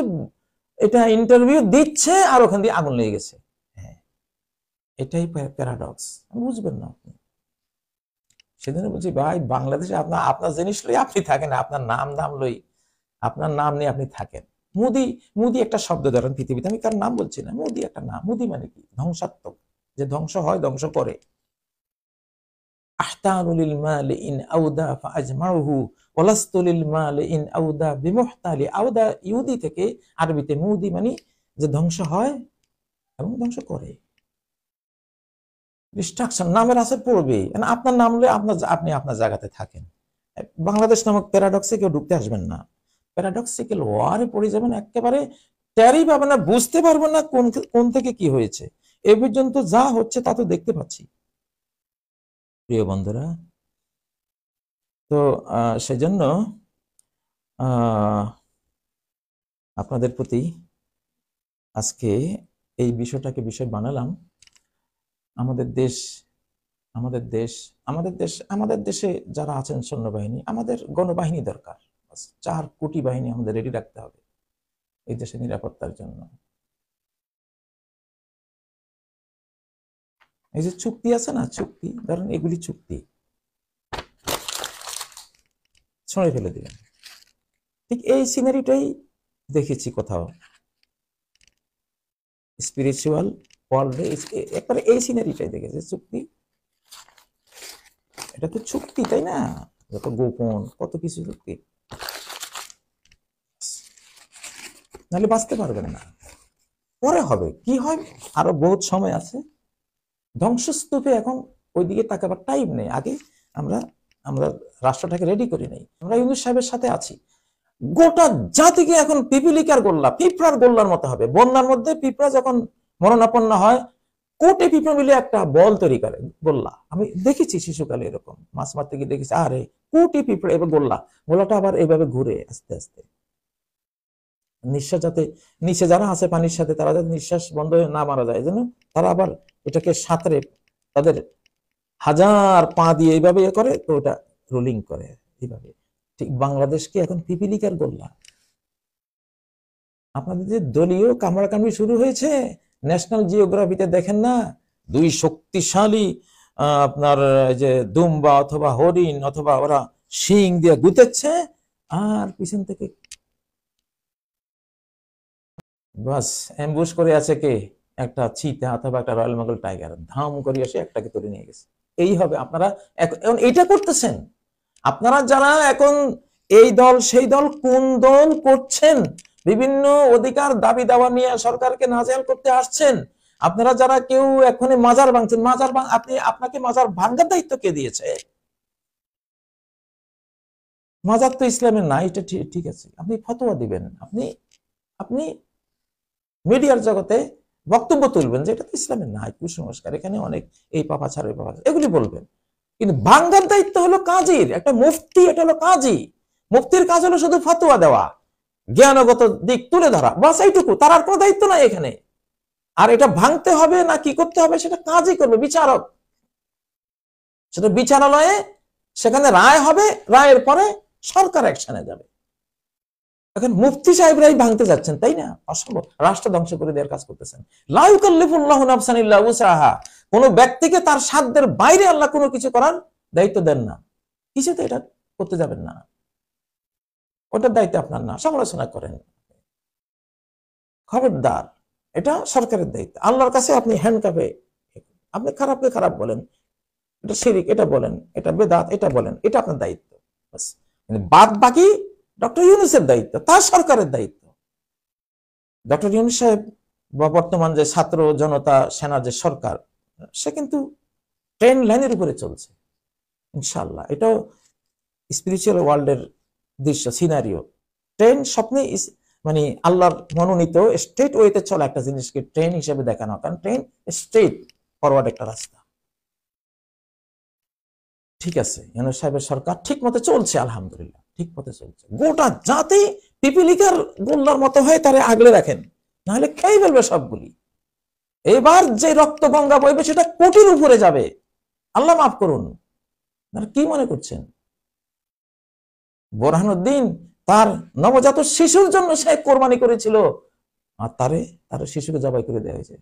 S1: এটা ইন্টারভিউ দিচ্ছে আর ওখান দিয়ে আগুন লেগে গেছে। হ্যাঁ, এটাই প্যারাডক্স, বুঝবেন না আপনি। সেদিন বলছি ভাই, বাংলাদেশে আপনার জিনিস লই আপনি থাকেন, আপনার নাম লই, আপনার নাম নিয়ে আপনি থাকেন। মুদি, মুদি একটা শব্দ ধরেন পৃথিবীতে, আমি কার নাম বলছি না, মুদি একটা নাম। মুদি মানে কি? ধ্বংসাত্মক, যে ধ্বংস হয়, ধ্বংস করে। আহতানু লিল মালি ইন আউদা ফাআজমাউহু ওয়ালাস্তু লিল মালি ইন আউদা বিমুহতালি। আউদা ইহুদি থেকে, আরবিতে মুদি মানে যে ধ্বংস হয় এবং ধ্বংস করে। ডিস্ট্রাকশন নামের আছে পড়বে, আপনার নাম লয়ে আপনি আপনার জায়গাতে থাকেন। বাংলাদেশ নামক প্যারাডক্সে কেউ ঢুকতে আসবেন না। প্যারাডক্সিক্যাল ওয়ারে পড়ে যাবেন, একেবারে টেরই পাবেন না, বুঝতে পারবেন না কোন থেকে কি হয়েছে। এ পর্যন্ত যা হচ্ছে তা তো দেখতে পাচ্ছি প্রিয় বন্ধুরা। তো সেজন্য আপনাদের প্রতি আজকে এই বিষয়টাকে বিষয় বানালাম। আমাদের দেশ, আমাদের দেশ, আমাদের দেশ, আমাদের দেশে যারা আছেন সৈন্যবাহিনী, আমাদের গণবাহিনী দরকার। 4 কোটি বাহিনী আমাদের রেডি রাখতে হবে এই দেশের নিরাপত্তার জন্য। এই যে চুক্তি আছে না, চুক্তি ধরেন, এগুলি চুক্তি ছড়ে ফেলে দিবেন। ঠিক এই সিনারিটাই দেখেছি কোথাও স্পিরিচুয়াল ওয়ার্ল্ডে, একবারে এই সিনারিটাই দেখেছি। চুক্তি, এটা তো চুক্তি, তাই না? যত গোপন কত কিছু চুক্তি, নাহলে বাঁচতে পারবেন না। পরে হবে কি হয়, আরো বহুত সময় আছে। ধ্বংসস্তূপে এখন ওইদিকে তাকাবার টাইম নেই। আগে আমরা রাষ্ট্রটাকে রেডি করি নাই। আমরা ইউনূস সাহেবের সাথে আছি। গোটা জাতিকে এখন পিপিলিকার গোল্লা, পিঁপড়ার গোল্লার মতো হবে। বন্যার মধ্যে পিঁপড়া যখন মরণাপন্ন হয়, কোটে পিঁপড়া মিলে একটা বল তৈরি করে, গোল্লা। আমি দেখেছি শিশুকালে এরকম, মাছ মারতে গিয়ে দেখেছি, আরে কোটি পিঁপড়া, এবার গোল্লাটা আবার এইভাবে ঘুরে আস্তে আস্তে। নিঃশ্বাস যাতে নিচে যারা আছে পানির সাথে, তারা যাতে নিঃশ্বাস বন্ধ হয়ে না মারা যায়, যেন তারা আবার এটাকে সাঁতরে তাদের হাজার পা দিয়ে এইভাবে করে, তো ওটা রোলিং করে এইভাবে। ঠিক বাংলাদেশকে এখন পিপিলিকার গোল্লা। আপনাদের যে দলীয় কামড়াকামড়ি শুরু হয়েছে, ন্যাশনাল জিওগ্রাফিতে দেখেন না, 2 শক্তিশালী আপনার যে দুম্বা অথবা হরিণ অথবা ওরা শিং দিয়ে গুতেচ্ছে, আর পিছন থেকে বাস অ্যাম্বুশ করে আছে কে? একটা চিতা অথবা একটা রয়্যাল বেঙ্গল টাইগার ধাম করে এসে একটাকে তুলে নিয়ে গেছে। এই হবে আপনারা এখন এইটা করতেছেন। আপনারা যারা এখন এই দল সেই দল কোন দল করছেন, বিভিন্ন অধিকার দাবি দাওয়া নিয়ে সরকারকে নাজেহাল করতে আসছেন, আপনারা যারা কেউ এখনই মাজার ভাঙছেন, আপনাকে মাজার ভাঙার দায়িত্ব কে দিয়েছে? মাজার তো ইসলামের না, এটা ঠিক আছে, আপনি ফতোয়া দিবেন, আপনি মিডিয়ার জগতে বক্তব্য তুলবেন যে এটা তো ইসলামের না, কুসংস্কার, এখানে অনেক এই পাপাচার ওই পাপাচার, এগুলি বলবেন। কিন্তু ভাঙ্গার দায়িত্ব হলো কাজীর, একটা মুফতি, এটা হলো কাজী। মুফতির কাজ হলো শুধু ফতোয়া দেওয়া, জ্ঞানগত দিক তুলে ধরা, বাস এইটুকু, তার আর কোনো দায়িত্ব নাই এখানে। আর এটা ভাঙতে হবে না কি করতে হবে সেটা কাজই করবে, বিচারক। সেটা বিচারালয়ে সেখানে রায় হবে, রায়ের পরে সরকার অ্যাকশনে যাবে। এখন মুফতি সাহেবরাই ভাঙতে যাচ্ছেন, তাই না? অসম্ভব, রাষ্ট্র ধ্বংস করে দেওয়ার কাজ করতেছেন। লা ইউকাল্লিফুল্লাহু নাফসান ইল্লা উসআহা, কোন ব্যক্তিকে তার সাধ্যের বাইরে আল্লাহ কোনো কিছু করার দায়িত্ব দেন না। কিছুতে এটা করতে যাবেন না, ওটার দায়িত্ব আপনার না, সমালোচনা করেন, খবরদার, এটা সরকারের দায়িত্ব। আল্লাহর কাছে আপনি হ্যান্ডকাপে, আপনি খারাপকে খারাপ বলেন, এটা শিরিক এটা বলেন, এটা বেদাত এটা বলেন, এটা আপনার দায়িত্ব। বাদ বাকি ডক্টর ইউনূসের দায়িত্ব, তার সরকারের দায়িত্ব। ডক্টর ইউনূস সাহেব বা বর্তমান যে ছাত্র জনতা সেনার যে সরকার, সে কিন্তু ট্রেন লাইনের উপরে চলছে ইনশাআল্লাহ। এটাও স্পিরিচুয়াল ওয়ার্ল্ডের দৃশ্য, সিনারিও। ট্রেন স্বপ্নে মানে আল্লাহর মনোনীত স্ট্রেট ওয়েতে চলা একটা জিনিসকে ট্রেন হিসেবে দেখানো, কারণ ট্রেন স্ট্রেট ফরওয়ার্ড একটা রাস্তা। ঠিক আছে, ইউনূস সাহেবের সরকার ঠিক মতো চলছে, আলহামদুলিল্লাহ ঠিক পথে চলছে। গোটা জাতি পিপিলিকার গোল্লার মতো হয়ে তারে আগলে রাখেন, নাহলে খেয়ে ফেলবে সবগুলি। এবার যে রক্ত গঙ্গা বইবে সেটা কোটির উপরে যাবে, আল্লাহ মাফ করুন। কি মনে করছেন? বোরহানুদ্দিন তার নবজাত শিশুর জন্য সে কোরবানি করেছিল, আর তার শিশুকে জবাই করে দেওয়া হয়েছে।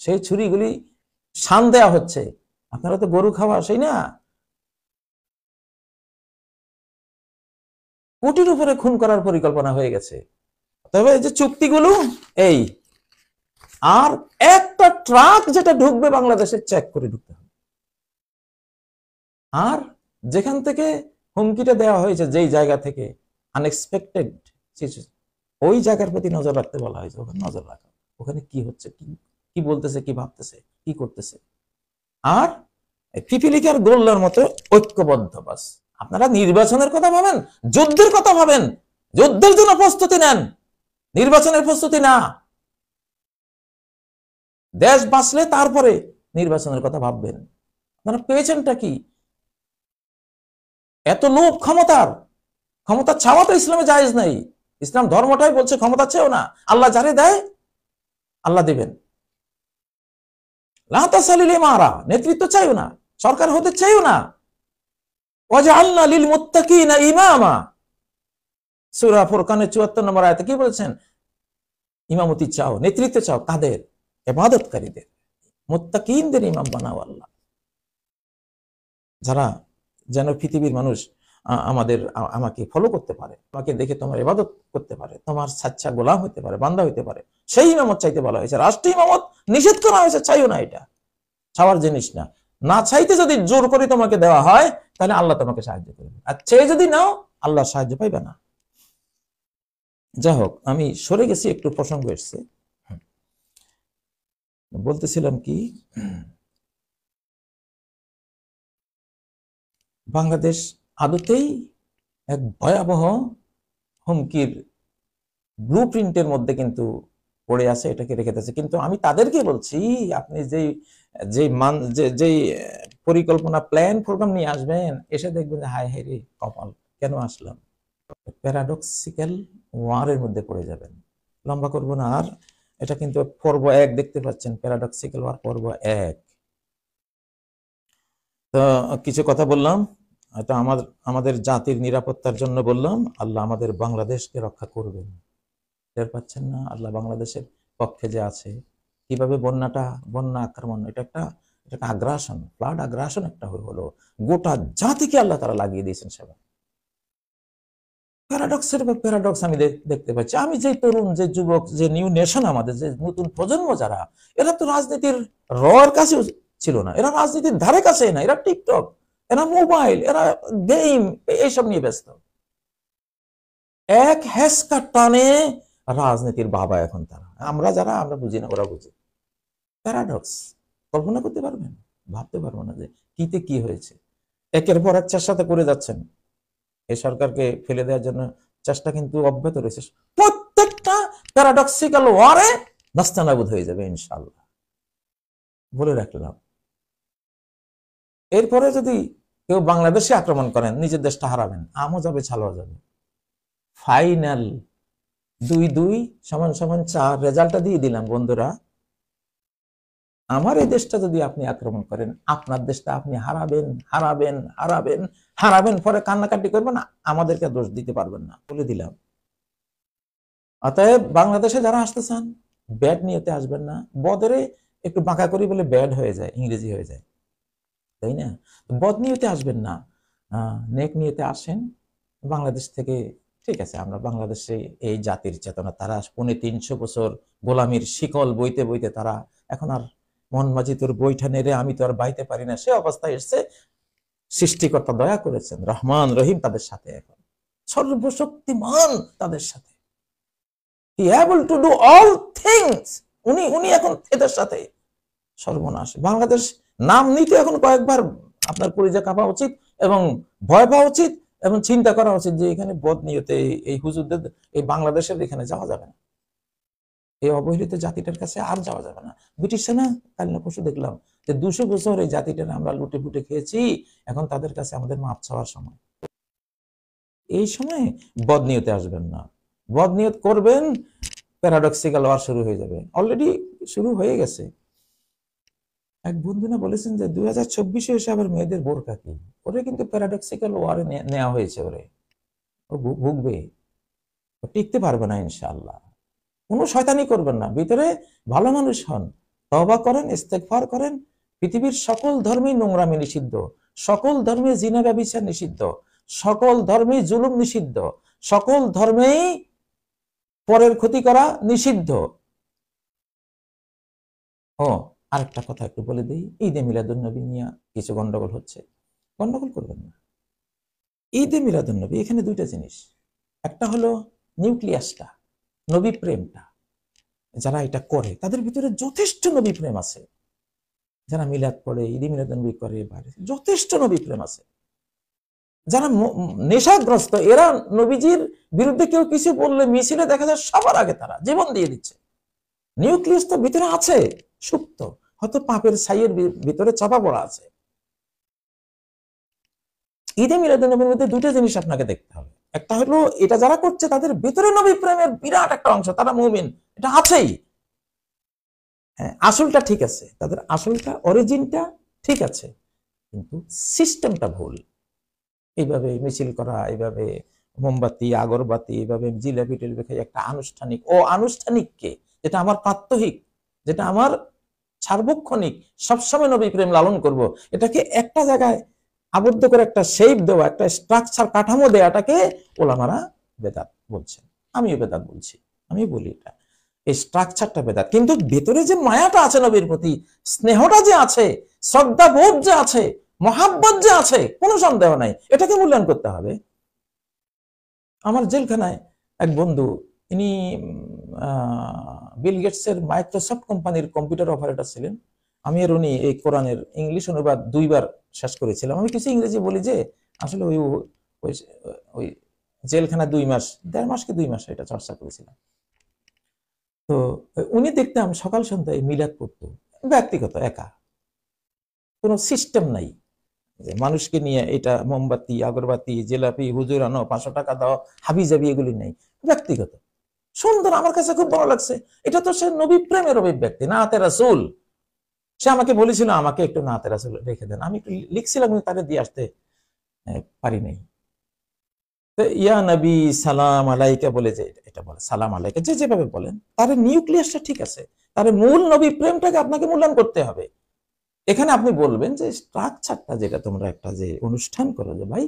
S1: সেই ছুরিগুলি শান দেওয়া হচ্ছে, আপনারা তো গরু খাওয়া সেই না, কোটির উপরে খুন করার পরিকল্পনা হয়ে গেছে। তবে এই যে চুক্তিগুলো, এই আর একটা ট্রাক যেটা ঢুকবে বাংলাদেশে চেক করে ঢুকতে হবে। আর যেখান থেকে হুমকিটা দেওয়া হয়েছে, যেই জায়গা থেকে আনএক্সপেক্টেড, ওই জায়গার প্রতি নজর রাখতে বলা হয়েছে, ওখানে নজর রাখা, ওখানে কি হচ্ছে, কি বলতেছে, কি ভাবতেছে, কি করতেছে। আর পিপিলিকার গোল্লার মতো ঐক্যবদ্ধ, বাস। আপনারা নির্বাচনের কথা ভাবেন, যুদ্ধের কথা ভাবেন, যুদ্ধের জন্য প্রস্তুতি নেন, নির্বাচনের প্রস্তুতি না। দেশ বাঁচলে তারপরে নির্বাচনের কথা ভাববেন। আপনারা পেয়েছেনটা কি? এত লোভ ক্ষমতার, ক্ষমতা চাওয়া তো ইসলামে জায়েজ নাই। ইসলাম ধর্মটাই বলছে ক্ষমতা চেয়েও না, আল্লাহ যারে দেয় আল্লাহ দিবেন। লা তাসালিল ইমারা, নেতৃত্ব চাইও না, সরকার হতে চাইও না। ওয়াজআলনা লিল মুত্তাকিনা ইমামা, সূরা ফুরকানের ৭৪ নম্বর আয়াতে কি বলেছেন? ইমামতি চাও, নেতৃত্ব চাও, কাদের? ইবাদতকারীদের, মুত্তাকিনদের ইমাম বানাও আল্লাহ, যারা যেন পৃথিবীর মানুষ আমাকে ফলো করতে পারে, আমাকে দেখে তোমার ইবাদত করতে পারে, তোমার সাচ্চা গোলাম হতে পারে, বান্দা হইতে পারে। সেই ইমামত চাইতে বলা হয়েছে। রাষ্ট্রীয় ইমামত নিষেধ করা হয়েছে, চাইও না, এটা চাওয়ার জিনিস না। না চাইতে যদি জোর করে তোমাকে দেওয়া হয়, তাহলে আল্লাহ তোমাকে সাহায্য করবে, আর চেয়ে যদি নাও আল্লাহ সাহায্য পাইবে না। যাই হোক, আমি সরে গেছি, একটু প্রসঙ্গ এসছে। বলতেছিলাম কি, বাংলাদেশ আদতেই এক ভয়াবহ হুমকির ব্লুপ্রিন্টের মধ্যে কিন্তু পড়ে আছে, এটাকে রেখে দিয়েছে। কিন্তু আমি তাদেরকে বলছি, আপনি যেই পরিকল্পনা, প্ল্যান, প্রোগ্রাম নিয়ে আসবেন, এসে দেখবেন হায় হায় রে কপাল, কেন আসলাম? প্যারাডক্সিক্যাল ওয়ারের মধ্যে পড়ে যাবেন। লম্বা করবো না আর, এটা কিন্তু পর্ব 1 দেখতে পাচ্ছেন, প্যারাডক্সিক্যাল ওয়ার পর্ব 1। তো কিছু কথা বললাম, এটা আমাদের জাতির নিরাপত্তার জন্য বললাম। আল্লাহ আমাদের বাংলাদেশকে রক্ষা করবেন, টের পাচ্ছেন না? আল্লাহ বাংলাদেশের পক্ষে যে আছে। কিভাবে বন্যা আক্রমণ, এটা একটা আগ্রাসন, ফ্লাড আগ্রাসন একটা হলো, গোটা জাতিকে আল্লাহ তারা লাগিয়ে দিয়েছেন সেবা। প্যারাডক্সের পর প্যারাডক্স আমি দেখতে পাচ্ছি। আমি যে তরুণ, যে যুবক, যে নিউ নেশন, আমাদের যে নতুন প্রজন্ম যারা, এরা তো রাজনীতির রয়ের কাছে ছিল না, এরা রাজনীতির ধারে কাছে না, এরা টিকটক, এরা মোবাইল, এরা গেম, এইসব নিয়ে ব্যস্ত। এক হেসকা টানে রাজনীতির বাবা এখন তারা। আমরা যারা আমরা বুঝি না, ওরা বুঝে। প্যারাডক্স কল্পনা করতে পারবেন? ভাবতে পারবো না যে কিতে কি হয়েছে। একের পর এক চেষ্টা করে যাচ্ছেন এই সরকারকে ফেলে দেওয়ার জন্য, চেষ্টা কিন্তু অব্যাহত রয়েছে। প্রত্যেকটা প্যারাডক্সিক্যাল ওয়ারে নাস্তানাবুদ হয়ে যাবে ইনশাআল্লাহ, বলে রাখলাম। এরপরে যদি কেউ বাংলাদেশে আক্রমণ করেন, নিজের দেশটা হারাবেন, আমও যাবে, ছালও যাবে। ফাইনাল 2-2 = 4 রেজাল্টটা দিয়ে দিলাম বন্ধুরা। আমার এই দেশটা যদি আপনি আক্রমণ করেন, আপনার দেশটা আপনি হারাবেন, হারাবেন, হারাবেন, হারাবেন, পরে কান্নাকাটি করবেন, আমাদেরকে দোষ দিতে পারবেন না, বলে দিলাম। অতএব বাংলাদেশে যারা আসতে চান, ব্যাড নিয়তে আসবেন না। বদরে একটু বাঁকা করি বলে ব্যাড হয়ে যায়, ইংরেজি হয়ে যায়, তাই না? বদ নিয়তে আসবেন না, নেক নিয়তে আসেন। বাংলাদেশ থেকে, ঠিক আছে, আমরা বাংলাদেশে এই জাতির চেতনা, তারা 350 বছর গোলামির শিকল বইতে বইতে তারা এখন আর মন মাঝি তোর বইটা নেড়ে আমি তো আর বাইতে পারি না, সে অবস্থায় এসছে। সৃষ্টিকর্তা দয়া করেছেন, রহমান রহিম তাদের সাথে, এখন সর্বশক্তিমান তাদের সাথে, he able to do all things, উনি এখন এদের সাথে। সর্বনাশ। বাংলাদেশ নাম নিতে এখন কয়েকবার আপনার কলিজা কাঁপা উচিত এবং ভয় পাওয়া উচিত এবং চিন্তা করা উচিত যে এখানে বদ নিয়তে এই হুজুরদের, এই বাংলাদেশের এখানে যাওয়া যাবে না, এই অবহেলিত জাতিটার কাছে আর যাওয়া যাবে না। ব্রিটিশ সেনা কাল না পরশু দেখলাম যে 200 বছর এই জাতিটার আমরা লুটে ফুটে খেয়েছি, এখন তাদের কাছে আমাদের মাপ চাওয়ার সময়। এই সময় বদ নিয়তে আসবেন না। বদ নিয়ত করবেন, প্যারাডক্সিক্যাল ওয়ার শুরু হয়ে যাবে। অলরেডি শুরু হয়ে গেছে। এক বন্ধু না বলেছেন যে 2024-এ এসে আবার মেয়েদের বোরকা কি, ওরে কিন্তু প্যারাডক্সিক্যাল ওয়ারে নেওয়া হয়েছে, ওরে ও ভুগবে, ও টিকতে পারবে না ইনশাআল্লাহ। কোনো শয়তানি করবেন না, ভিতরে ভালো মানুষ হন, তওবা করেন, ইস্তেগফার করেন। পৃথিবীর সকল ধর্মেই নোংরামি নিষিদ্ধ, সকল ধর্মে জিনা ব্যভিচার নিষিদ্ধ, সকল ধর্মেই জুলুম নিষিদ্ধ, সকল ধর্মেই পরের ক্ষতি করা নিষিদ্ধ। ও আরেকটা কথা একটু বলে দিই, ঈদে মিলাদুন্নবী নিয়ে কিছু গন্ডগোল হচ্ছে, গন্ডগোল করবেন না। ঈদে মিলাদুন্নবী এখানে দুইটা জিনিস, একটা হলো নিউক্লিয়াসটা, নবী প্রেমটা। যারা এটা করে তাদের ভিতরে যথেষ্ট নবী প্রেম আছে, যারা মিলাদ পড়ে, ঈদে মিলাদুন্নবী করে, বাইরে যথেষ্ট নবী প্রেম আছে। যারা নেশাগ্রস্ত, এরা নবীজির বিরুদ্ধে কেউ কিছু বললে মিছিলে দেখা যায় সবার আগে তারা জীবন দিয়ে দিচ্ছে। নিউক্লিয়াস তো ভিতরে আছে, সুপ্ত, হয়তো পাপের ছাইয়ের ভিতরে চাপা পড়া আছে। ঈদে মিলাদুন্নবীর মধ্যে দুটো জিনিস আপনাকে দেখতে হবে। একটা হলো এটা যারা করছে তাদের ভিতরে নবী প্রেমের বিরাট একটা অংশ, তারা মুমিন, এটা আছেই। হ্যাঁ, আসলটা ঠিক আছে, তাদের আসলটা, অরিজিনটা ঠিক আছে, কিন্তু সিস্টেমটা ভুল। এইভাবে মিছিল করা, এইভাবে মোমবাতি, আগরবাতি, এইভাবে জিলাপি টিলাপি খাই, একটা আনুষ্ঠানিক ও আনুষ্ঠানিককে, যেটা আমার প্রাত্যহিক, যেটা আমার সার্বক্ষণিক, সবসময় নবী প্রেম লালন করব, এটাকে একটা জায়গায় আবদ্ধ করে একটা শেপ দেওয়া, একটা স্ট্রাকচার, কাঠামো দেওয়াটাকে ওলামারা বেদাত বলছেন, আমিও বেদাত বলছি, আমি বলি এটা, এই স্ট্রাকচারটা বেদাত। কিন্তু ভেতরে যে মায়াটা আছে নবীর প্রতি, স্নেহটা যে আছে, শ্রদ্ধাবোধ যে আছে, মহাব্বত যে আছে, কোনো সন্দেহ নাই, এটাকে মূল্যায়ন করতে হবে। আমার জেলখানায় এক বন্ধু, ইনি বিল গেটসের মাইক্রোসফট কোম্পানির কম্পিউটার অপারেটর ছিলেন। আমি আর উনি এই কোরআনের ইংলিশ অনুবাদ 2বার শেষ করেছিলাম। আমি কিছু ইংরেজি বলি যে আসলে ওই ওই ওই জেলখানা 2 মাস, 1.5 মাস কি 2 মাস এটা চর্চা করেছিলাম। তো উনি দেখতাম সকাল সন্ধ্যায় মিলাদ পড়তো, ব্যক্তিগত একা, কোনো সিস্টেম নাই যে মানুষকে নিয়ে এটা মোমবাতি, আগরবাতি, জিলাপি, হুজুর আনো, 500 টাকা দাও, হাবি জাবি, এগুলি নেই, ব্যক্তিগত সুন্দর। আমার কাছে খুব ভালো লাগছে। এটা তো সে নবী প্রেমের অভিব্যক্তি, নাতে রাসূল। সে আমাকে বলেছিল আমাকে একটু নাতে রাসূল রেখে দেন, আমি একটু লিখছিলাম, তাকে দিয়ে আসতে পারি নাই। ইয়া নবী সালাম আলাইকা বলে, যে এটা বলে সালাম আলাইকা, যে যেভাবে বলেন, তার নিউক্লিয়াসটা ঠিক আছে, তার মূল নবী প্রেমটাকে আপনাকে মূল্যায়ন করতে হবে। এখানে আপনি বলবেন যে স্ট্রাকচারটা, যেটা তোমরা একটা যে অনুষ্ঠান করো, যে ভাই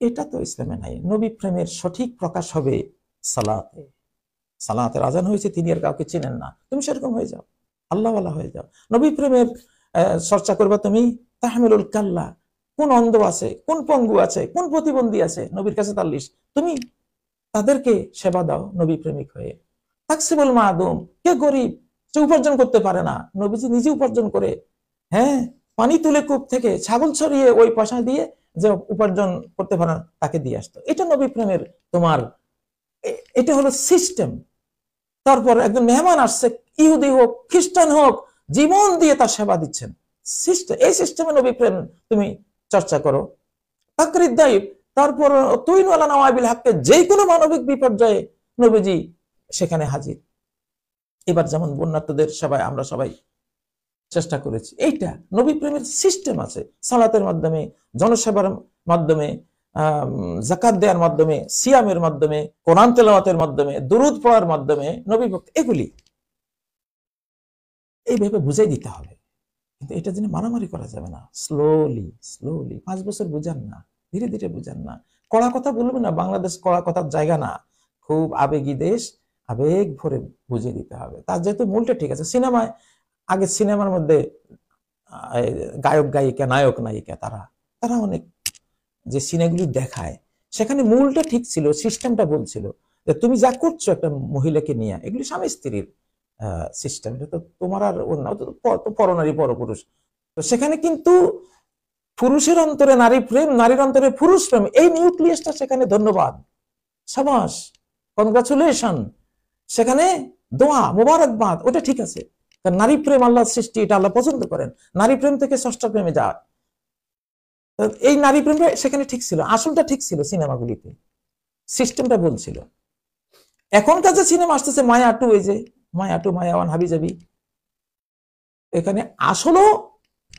S1: এটা তো ইসলামে নাই। নবী প্রেমের সঠিক প্রকাশ হবে সালাতে। সালাতের আজান হয়েছে, তিনি আর কাউকে চিনেন না, তুমি সেরকম হয়ে যাও, আল্লাহওয়ালা হয়ে যাও। নবী প্রেমের চর্চা করবা তুমি, তাহমিলুল কাল্লা, কোন অন্ধ আছে, কোন পঙ্গু আছে, কোন প্রতিবন্ধী আছে নবীর কাছে তার লিস্ট, তুমি তাদেরকে সেবা দাও নবী প্রেমিক হয়ে। তাকসিবুল মাদুম, কে গরিব, সে উপার্জন করতে পারে না, নবীজি নিজে উপার্জন করে, হ্যাঁ, পানি তুলে কূপ থেকে ছাগল ছড়িয়ে ওই পয়সা দিয়ে যে উপার্জন করতে পারে না তাকে দিয়ে আসতো। এটা নবী প্রেমের তোমার, এটা হলো সিস্টেম। তারপর একজন মেহমান আসছে, ইহুদি হোক খ্রিস্টান হোক, জীবন দিয়ে তার সেবা দিচ্ছেন, সিস্টেম। এই সিস্টেমে নবী প্রেম তুমি চর্চা করো। তাকরির দায়িব, তারপর তুইনওয়ালা নওয়াবিল হককে, যে কোনো মানবিক বিপর্যয়ে নবীজি সেখানে হাজির। এবার যেমন বন্যার্তদের সেবায় আমরা সবাই চেষ্টা করেছি, এইটা নবী প্রেমের সিস্টেম আছে। সালাতের মাধ্যমে, জনসেবার মাধ্যমে, যাকাত দেওয়ার মাধ্যমে, সিয়ামের মাধ্যমে, কোরআন তেলাওয়াতের মাধ্যমে, দুরুদ পড়ার মাধ্যমে, নবী ভক্তি, এগুলি এইভাবে বুঝাই দিতে হবে। কিন্তু এটা জন্য মারামারি করা যাবে না, স্লোলি স্লোলি, 5 বছর বুঝান না, ধীরে ধীরে বুঝান না, কড়া কথা বলবেন না। বাংলাদেশ কড়া কথার জায়গা না, খুব আবেগী দেশ, আবেগ ভরে বুঝিয়ে দিতে হবে। তার যেহেতু মূলটা ঠিক আছে। সিনেমায়, আগে সিনেমার মধ্যে গায়ক গায়িকা, নায়ক নায়িকা, তারা অনেক যে সিনেমাগুলি দেখায়, সেখানে মূলটা ঠিক ছিল, সিস্টেমটা বলছিল যে তুমি যা করছো একটা মহিলাকে নিয়ে, এগুলি স্বামী স্ত্রীর সিস্টেম, এটা তো তোমার আর অন্য, পরনারী পরপুরুষ। তো সেখানে কিন্তু পুরুষের অন্তরে নারী প্রেম, নারীর অন্তরে পুরুষ প্রেম, এই নিউক্লিয়াসটা সেখানে, ধন্যবাদ, সাবাস, কনগ্রাচুলেশন, সেখানে দোয়া, মোবারকবাদ, ওটা ঠিক আছে। কারণ নারী প্রেম আল্লাহর সৃষ্টি, এটা আল্লাহ পছন্দ করেন। নারী প্রেম থেকে ষষ্ঠ প্রেমে যায়, এই নারী প্রেমটা সেখানে ঠিক ছিল, আসলটা ঠিক ছিল, সিনেমাগুলিতে সিস্টেমটা বলছিল। এখনকার যে সিনেমা আসতেছে মায়া টু, এই যে মায়া টু, মায়া ওয়ান, হাবি জাবি, এখানে আসলও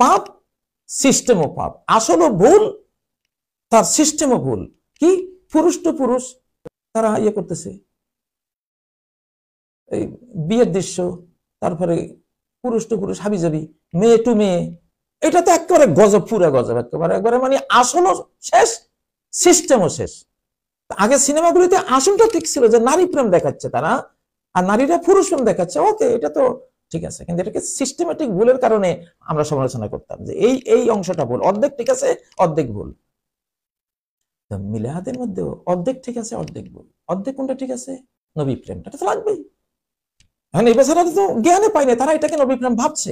S1: পাপ, সিস্টেমও পাপ, আসলও ভুল, তার সিস্টেমও ভুল। কি, পুরুষ টু পুরুষ তারা ইয়ে করতেছে, এই বিয়ের দৃশ্য, তারপরে পুরুষ টু পুরুষ, হাবি জাবি, মেয়ে টু মেয়ে, এটা তো একেবারে গজব, পুরা গজব, একবারে মানে আসলও শেষ, সিস্টেমও শেষ। আগে সিনেমাগুলিতে আসলটা ঠিক ছিল, যে নারী প্রেম দেখাচ্ছে তারা, আর নারীরা পুরুষ প্রেম দেখাচ্ছে, ওকে, এটা তো ঠিক আছে। কিন্তু এটাকে সিস্টেমেটিক ভুলের কারণে আমরা সমালোচনা করতাম যে এই অংশটা ভুল, অর্ধেক ঠিক আছে, অর্ধেক ভুল। মিলাদের মধ্যেও অর্ধেক ঠিক আছে, অর্ধেক ভুল। অর্ধেক কোনটা ঠিক আছে? নবী প্রেমটা তো লাগবেই। এখন এই বেচারা তো জ্ঞানে পাইনি, তারা এটাকে নবী প্রেম ভাবছে।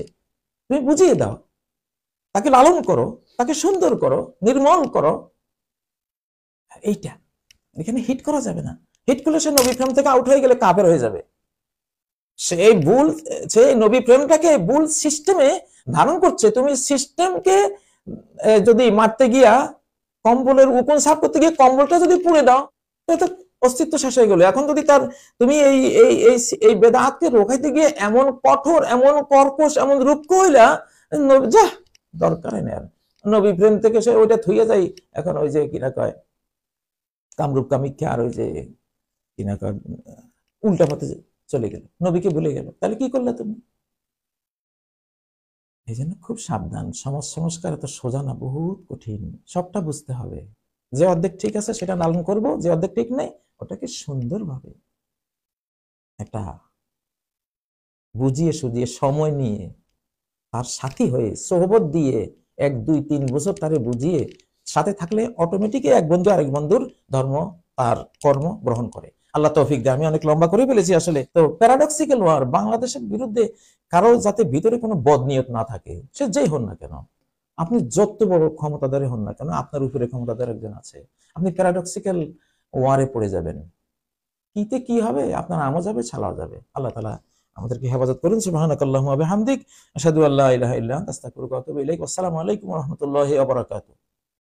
S1: তুমি বুঝিয়ে দাও, তাকে লালন করো, তাকে সুন্দর করো, নির্মল করো। এইটা এখানে হিট করা যাবে না। হিট করলে সে নবী প্রেম থেকে আউট হয়ে গেলে কাফের হয়ে যাবে। সেই ভুল, সেই নবী প্রেমটাকে ভুল সিস্টেমে ধারণ করছে। তুমি সিস্টেমকে যদি মারতে গিয়া, কম্বলের উকুন সাফ করতে গিয়ে কম্বলটা যদি পুড়ে দাও, তো অস্তিত্ব শেষ হয়ে গেল। এখন যদি তুমি এই বেদাতকে রোখাইতে গিয়ে এমন কঠোর, এমন কর্কশ, এমন রুক্ষ হইলা, যা দরকার নেই আর। নবী প্রেম থেকে সে ওইটা থইয়া যায়, এখন ওই যে কিনা কয় কামরূপ কামিক্ষা, আর ওই যে কিনা কয় উল্টা পথে চলে গেল, নবীকে ভুলে গেল। তাহলে কি করলে তুমি? এই জন্য খুব সাবধান। সমাজ সংস্কার এত সোজা না, বহুত কঠিন, সবটা বুঝতে হবে। যে অর্ধেক ঠিক আছে সেটা লালন করব, যে অর্ধেক ঠিক নেই ওটাকে সুন্দরভাবে একটা বুঝিয়ে সুঝিয়ে সময় নিয়ে তার সাথী হয়ে সোহবত দিয়ে 1, 2, 3 বছর তারে বুঝিয়ে সাথে থাকলে অটোমেটিকই এক বন্ধু আরেক বন্ধুর ধর্ম, তার কর্ম গ্রহণ করে। আল্লাহ তৌফিক দেয়। আমি অনেক লম্বা করে ফেলেছি আসলে। তো প্যারাডক্সিক্যাল ওয়ার, বাংলাদেশের বিরুদ্ধে কারো যাতে ভিতরে কোনো বদনিয়ত না থাকে, সে যেই হন না কেন, আপনি যত বড় ক্ষমতাধারী হন না কেন, আপনার উপরে ক্ষমতাধার একজন আছে। আপনি প্যারাডক্সিক্যাল ওয়ারে পড়ে যাবেন, কিতে কি হবে, আপনার আমও যাবে, ছালাও যাবে। আল্লাহ তাআলা আমাদেরকে হেফাজত করুন। সুবহানাকাল্লাহুম্মা ওয়া বিহামদিক, আশহাদু আল্লা ইলাহা ইল্লা আনতা, আস্তাগফিরুকা ওয়া আতুবু ইলাইক। আসসালামু আলাইকুম ওয়া রাহমাতুল্লাহি ওয়া বারাকাতুহু।